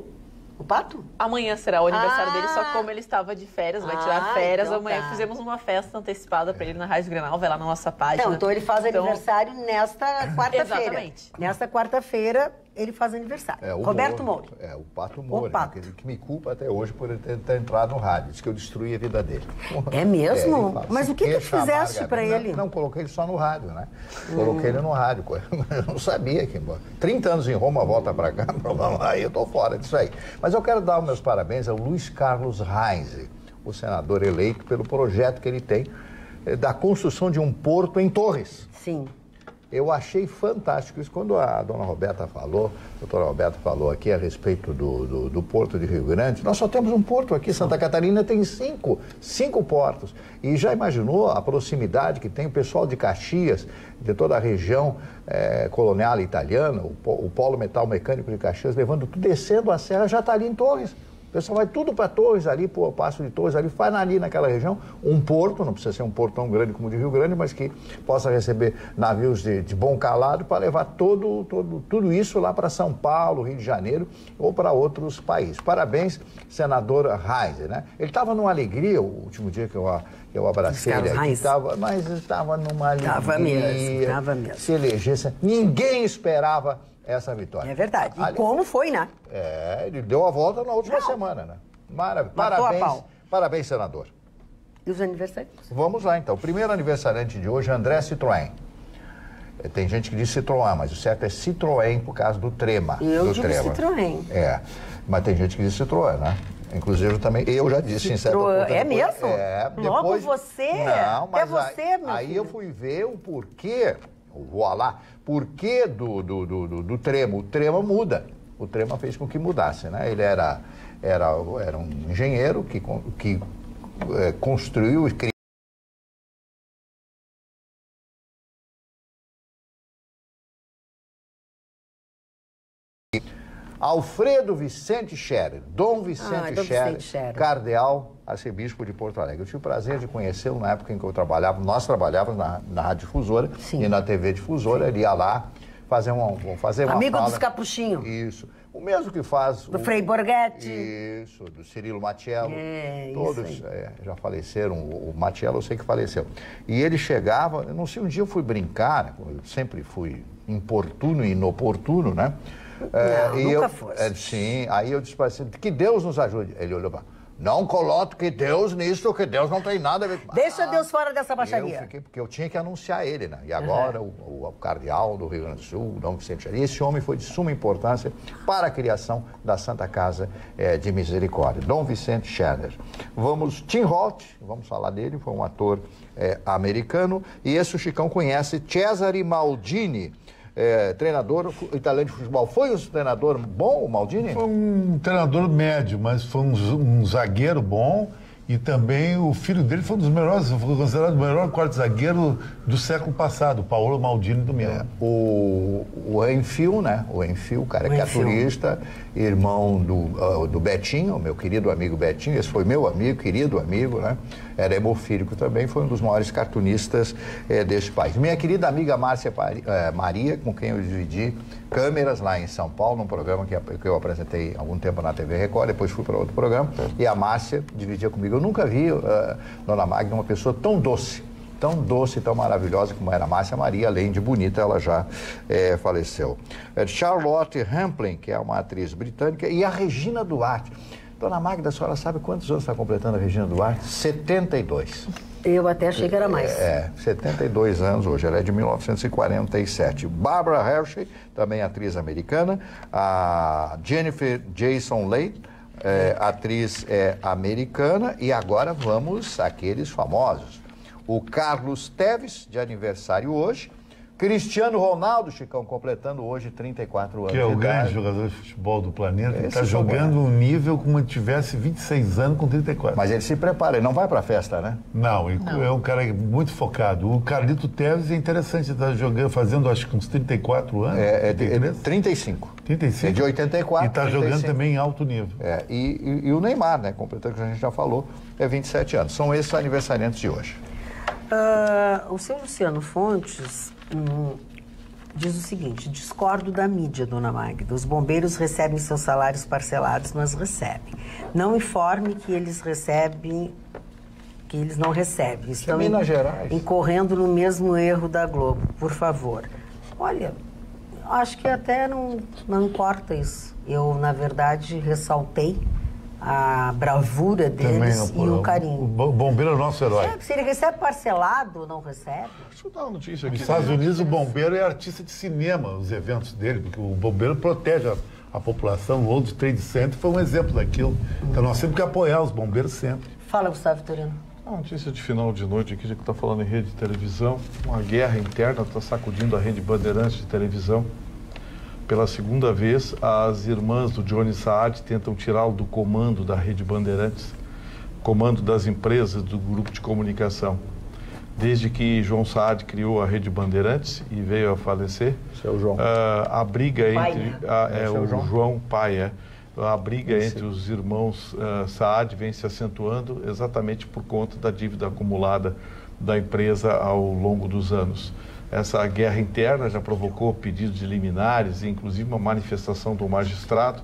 O Pato? Amanhã será o aniversário dele, só que como ele estava de férias, vai tirar férias, então amanhã fizemos uma festa antecipada para ele na Rádio Grenal, vai lá na nossa página. Então ele faz aniversário nesta quarta-feira. Exatamente. Nesta quarta-feira ele faz aniversário. Roberto Moura. O Pato Moura, que me culpa até hoje por ele ter entrado no rádio. Diz que eu destruí a vida dele. É mesmo? Mas o que tu fizeste para ele? Não, coloquei ele só no rádio, né? Coloquei ele no rádio. Eu não sabia que... 30 anos em Roma, volta para cá, aí eu tô fora disso aí. Mas eu quero dar os meus parabéns ao Luiz Carlos Reis, o senador eleito, pelo projeto que ele tem da construção de um porto em Torres. Sim. Eu achei fantástico isso. Quando a doutora Roberta falou aqui a respeito do Porto de Rio Grande, nós só temos um porto aqui, Santa Catarina tem cinco portos. E já imaginou a proximidade que tem o pessoal de Caxias, de toda a região colonial italiana, o Polo Metal Mecânico de Caxias, levando tudo, descendo a serra, já está ali em Torres. O pessoal vai tudo para Torres ali, o Passo de Torres ali, faz ali naquela região um porto, não precisa ser um porto tão grande como o de Rio Grande, mas que possa receber navios de bom calado para levar tudo isso lá para São Paulo, Rio de Janeiro ou para outros países. Parabéns, senador Reis, né? Ele estava numa alegria, o último dia que eu abracei ele aqui, mas estava numa alegria. Estava mesmo. Se elegesse, ninguém esperava essa vitória. É verdade. E como foi, né? Ele deu a volta na última semana, né? Parabéns, senador. E os aniversariantes? Vamos lá, então. O primeiro aniversariante de hoje é André Citroën. Tem gente que diz Citroën, mas o certo é Citroën por causa do trema. Eu digo Citroën. Mas tem gente que diz Citroën, né? Inclusive também, eu já disse em certa altura. É mesmo? Logo você? Não, mas você, meu aí filho. eu fui ver o porquê, por que do trema. O trema muda. O trema fez com que mudasse, né? Ele era um engenheiro que construiu e criou Alfredo Vicente Scherer, Dom Vicente Scherer, cardeal, arcebispo de Porto Alegre. Eu tive o prazer de conhecê-lo na época em que nós trabalhávamos na Rádio Difusora. Sim. E na TV Difusora. Ele ia lá fazer uma Amigo fala. dos Capuchinhos. Isso. O mesmo que faz... Do Frei Borghetti. Isso, do Cirilo Matiello. Todos isso já faleceram. O Matiello eu sei que faleceu. E ele chegava, eu não sei, um dia eu fui brincar, eu sempre fui importuno e inoportuno, né? Nunca fosse. Sim, aí eu disse para ele, que Deus nos ajude. Ele olhou para Não coloque Deus nisso, que Deus não tem nada a ver com... Deixa Deus fora dessa baixaria. Eu fiquei, porque eu tinha que anunciar ele, né? E agora o cardeal do Rio Grande do Sul, Dom Vicente Xavier, esse homem foi de suma importância para a criação da Santa Casa de Misericórdia, Dom Vicente Scherner. Tim Holt, vamos falar dele, foi um ator americano, e esse o Chicão conhece, Cesare Maldini, treinador italiano de futebol. Foi um treinador bom, o Maldini? Foi um treinador médio, mas foi um zagueiro bom. E também o filho dele foi um dos melhores, foi considerado o melhor quarto zagueiro do século passado, Paolo Maldini do Milan. O Enfield, né? O Enfield, caricaturista, irmão do Betinho, meu querido amigo Betinho, esse foi meu amigo, querido amigo, né? Era hemofílico também, foi um dos maiores cartunistas deste país. Minha querida amiga Márcia Maria, com quem eu dividi câmeras lá em São Paulo, num programa que eu apresentei há algum tempo na TV Record, depois fui para outro programa, e a Márcia dividia comigo. Eu nunca vi, Dona Magda, uma pessoa tão doce, tão maravilhosa como era a Márcia Maria, além de bonita, ela já faleceu. Charlotte Rampling, que é uma atriz britânica, e a Regina Duarte. Dona Magda, a senhora sabe quantos anos está completando a Regina Duarte? 72. Eu até achei que era mais. 72 anos hoje, ela é de 1947. Barbara Hershey, também atriz americana. A Jennifer Jason Leigh, atriz americana. E agora vamos àqueles famosos. O Carlos Tevez, de aniversário hoje. Cristiano Ronaldo, Chicão, completando hoje 34 anos. Que é o grande jogador de futebol do planeta. Ele está jogando um nível como se tivesse 26 anos com 34. Mas ele se prepara, ele não vai para a festa, né? Não, ele é um cara muito focado. O Carlito Tevez é interessante, ele está jogando, fazendo acho que uns 34 anos. 35. 35. É de 84. E está jogando também em alto nível. E o Neymar, né? Completando, que a gente já falou, 27 anos. São esses aniversariantes de hoje. O seu Luciano Fontes diz o seguinte: discordo da mídia, Dona Magda. Os bombeiros recebem seus salários parcelados, mas recebem. Não informe que eles recebem, que eles não recebem. Estão Minas Gerais. Incorrendo no mesmo erro da Globo, por favor. Olha, acho que até não importa isso. Eu, na verdade, ressaltei a bravura deles e o carinho. O bombeiro é o nosso herói. Se ele recebe parcelado ou não recebe... Deixa eu dar uma notícia aqui. Nos Estados Unidos, o bombeiro é artista de cinema, os eventos dele, porque o bombeiro protege a população. O World Trade Center foi um exemplo daquilo. Então nós temos que apoiar os bombeiros sempre. Fala, Gustavo Vitorino. Uma notícia de final de noite aqui, já que está falando em rede de televisão. Uma guerra interna está sacudindo a rede Bandeirantes de televisão. Pela segunda vez, as irmãs do Johnny Saad tentam tirá-lo do comando da Rede Bandeirantes, comando das empresas do grupo de comunicação. Desde que João Saad criou a Rede Bandeirantes e veio a falecer, Seu João. A briga entre... João Pai, a briga entre os irmãos Saad vem se acentuando exatamente por conta da dívida acumulada da empresa ao longo dos anos. Essa guerra interna já provocou pedidos de liminares e, inclusive, uma manifestação do magistrado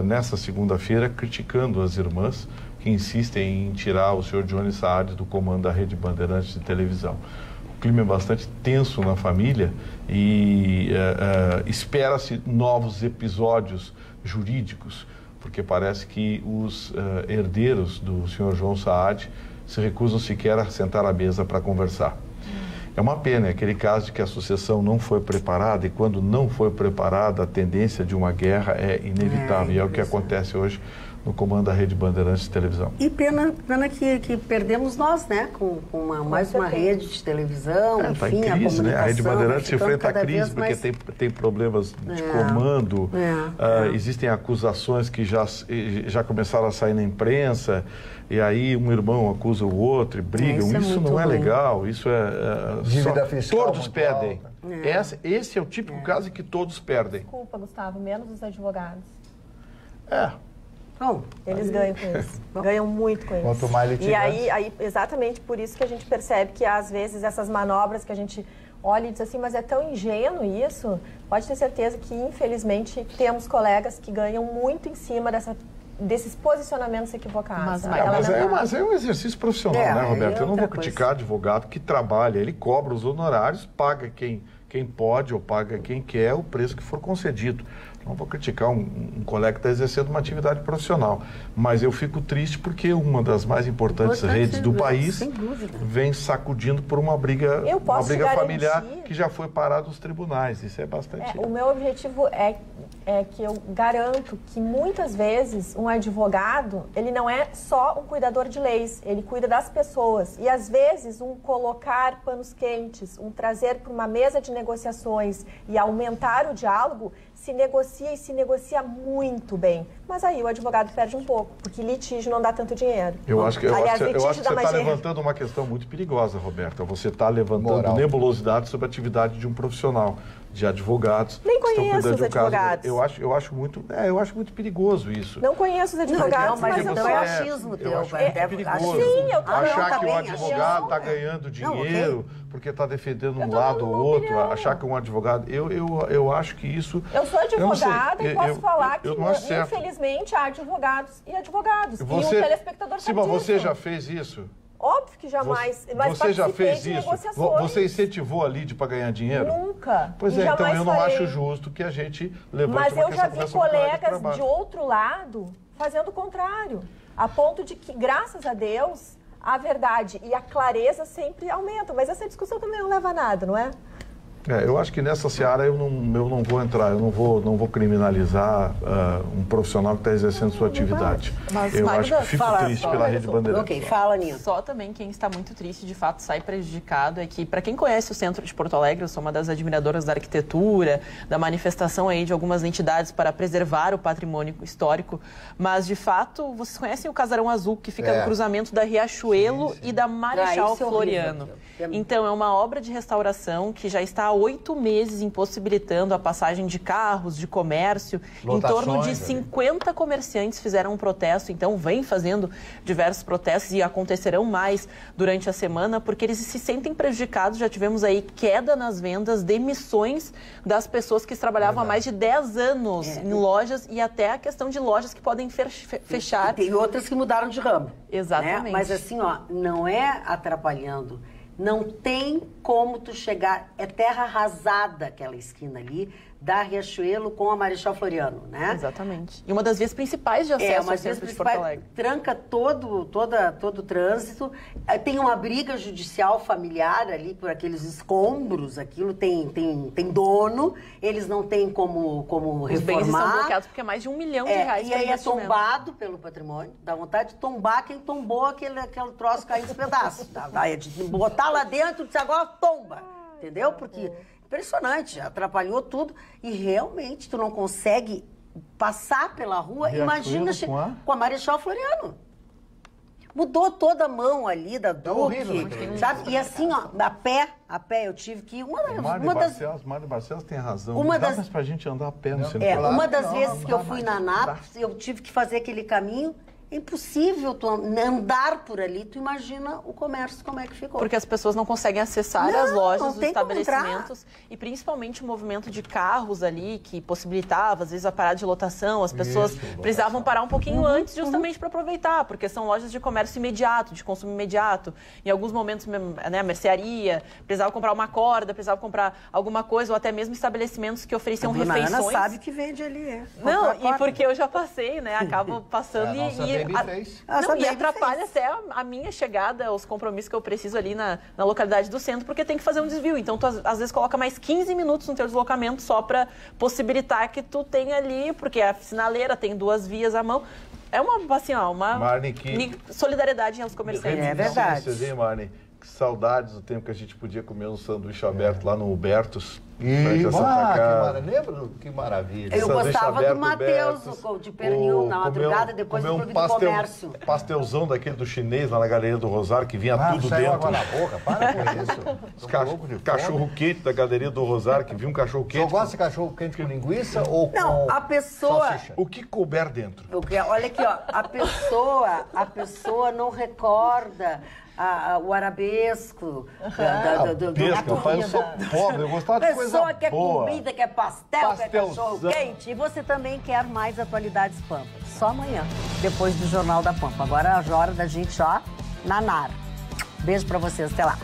nessa segunda-feira, criticando as irmãs que insistem em tirar o senhor Johnny Saad do comando da Rede Bandeirantes de televisão. O clima é bastante tenso na família e espera-se novos episódios jurídicos, porque parece que os herdeiros do senhor João Saad se recusam sequer a sentar à mesa para conversar. É uma pena, é aquele caso de que a sucessão não foi preparada, e quando não foi preparada, a tendência de uma guerra é inevitável, e é o que acontece hoje no comando da Rede Bandeirantes de televisão. E pena que perdemos nós, né? Com mais uma rede de televisão, Está enfim, em crise, né? A Rede Bandeirantes enfrenta a crise porque mais... tem problemas de comando, existem acusações que já começaram a sair na imprensa, e aí um irmão acusa o outro e brigam. Isso não é legal, isso dívida fiscal, todos perdem. Esse é o típico caso em que todos perdem. Desculpa, Gustavo, menos os advogados. Bom, eles ganham com isso. Ganham muito com isso. Quanto mais litigantes. E aí, exatamente por isso que a gente percebe que, às vezes, essas manobras que a gente olha e diz assim, mas é tão ingênuo isso. Pode ter certeza que, infelizmente, temos colegas que ganham muito em cima desses posicionamentos equivocados. Mas é um exercício profissional, né, Roberto? Eu não vou criticar advogado que trabalha, ele cobra os honorários, paga quem pode ou paga quem quer o preço que for concedido. Não vou criticar um colega que está exercendo uma atividade profissional, mas eu fico triste porque uma das mais importantes redes do país vem sacudindo por uma briga familiar que já foi parada nos tribunais. Isso é bastante... O meu objetivo é que eu garanto que muitas vezes um advogado, ele não é só um cuidador de leis, ele cuida das pessoas. E às vezes um colocar panos quentes, um trazer para uma mesa de negociações e aumentar o diálogo, se negocia muito bem. Mas aí o advogado perde um pouco, porque litígio não dá tanto dinheiro. Eu acho que você está levantando uma questão muito perigosa, Roberta. Você está levantando nebulosidade sobre a atividade de um profissional, de advogados. Nem conheço os advogados. Eu acho muito perigoso isso. Não conheço os advogados, mas eu é achismo teu. Eu acho muito perigoso. Sim, eu tô achar que o advogado está ganhando dinheiro porque está defendendo um lado ou outro, achar que um advogado... Eu acho que isso... Eu sou advogada e posso falar que, infelizmente, há advogados e advogados. E um telespectador sabe disso. Você já fez isso? Óbvio que jamais. Mas você já fez isso? Você incentivou a Lide para ganhar dinheiro? Nunca. Pois é, então eu não acho justo que a gente levante uma questão. Mas eu já vi colegas de outro lado fazendo o contrário. A ponto de que, graças a Deus, a verdade e a clareza sempre aumentam. Mas essa discussão também não leva a nada, não é? Eu acho que nessa seara eu não vou entrar, eu não vou criminalizar um profissional que está exercendo sua atividade. Mas, eu acho que fico triste pela Rede Bandeirantes. Ok, fala, Nina. Só também quem está muito triste, de fato, sai prejudicado é que, para quem conhece o centro de Porto Alegre, eu sou uma das admiradoras da arquitetura, da manifestação aí de algumas entidades para preservar o patrimônio histórico, mas, de fato, vocês conhecem o Casarão Azul, que fica no cruzamento da Riachuelo e da Marechal Floriano. Então, é uma obra de restauração que já está há 8 meses impossibilitando a passagem de carros, de comércio. Em torno de 50 comerciantes fizeram um protesto, então vem fazendo diversos protestos e acontecerão mais durante a semana, porque eles se sentem prejudicados. Já tivemos aí queda nas vendas, demissões das pessoas que trabalhavam há mais de 10 anos em lojas e até a questão de lojas que podem fechar. E tem outras que mudaram de ramo. Exatamente. Né? Mas assim, não é atrapalhando. Não tem como tu chegar... É terra arrasada aquela esquina ali, da Riachuelo com a Marechal Floriano, né? Exatamente. E uma das vias principais de acesso ao centro de Porto Alegre. Tranca todo o trânsito. Tem uma briga judicial familiar ali por aqueles escombros. Aquilo tem dono. Eles não têm como reformar. Os bens estão bloqueados porque é mais de R$1 milhão E aí é tombado pelo patrimônio. Dá vontade de tombar quem tombou aquele troço caindo em pedaços. De botar lá dentro e agora tomba. Entendeu? Porque... Impressionante, atrapalhou tudo e realmente tu não consegue passar pela rua. Imagina com a Marechal Floriano. Mudou toda a mão ali da Duque, sabe? E assim, a pé eu tive que ir. Mário Barcelos tem razão. Não dá mais pra gente andar a pé no centro. Uma das vezes que eu fui na NAP, eu tive que fazer aquele caminho. É impossível tu andar por ali, tu imagina o comércio como é que ficou. Porque as pessoas não conseguem acessar as lojas, os estabelecimentos e principalmente o movimento de carros ali que possibilitava, às vezes, a parada de lotação. As pessoas precisavam parar um pouquinho antes justamente para aproveitar, porque são lojas de comércio imediato, de consumo imediato. Em alguns momentos, né, a mercearia, precisava comprar uma corda, precisava comprar alguma coisa ou até mesmo estabelecimentos que ofereciam refeições. A Ana sabe que vende ali, Não, e porque eu já passei, né, acabo passando e atrapalha até a minha chegada, os compromissos que eu preciso ali na localidade do centro, porque tem que fazer um desvio. Então, tu às vezes coloca mais 15 minutos no teu deslocamento só para possibilitar que tu tenha ali, porque a sinaleira tem 2 vias à mão. É uma, assim, solidariedade aos comerciantes. É verdade. Vocês veem, Marne? Que saudades do tempo que a gente podia comer um sanduíche aberto lá no Hubertus. Lembra? Que maravilha. Eu gostava do Matheus, de pernil, na madrugada, depois do Clube do Comércio. Pastelzão daquele do chinês lá na Galeria do Rosário, que vinha tudo dentro. Água na boca, para com isso. Cachorro quente da Galeria do Rosário, que vinha um cachorro quente. Você gosta de cachorro quente com linguiça ou com Não, a pessoa... salsicha? O que couber dentro? Olha aqui, a pessoa não recorda... o arabesco, eu sou pobre, eu gostava de coisa boa. A pessoa quer comida, quer pastel, quer cachorro quente. E você também quer mais atualidades Pampa. Só amanhã, depois do Jornal da Pampa. Agora é a hora da gente, na Nara. Beijo pra vocês, até lá.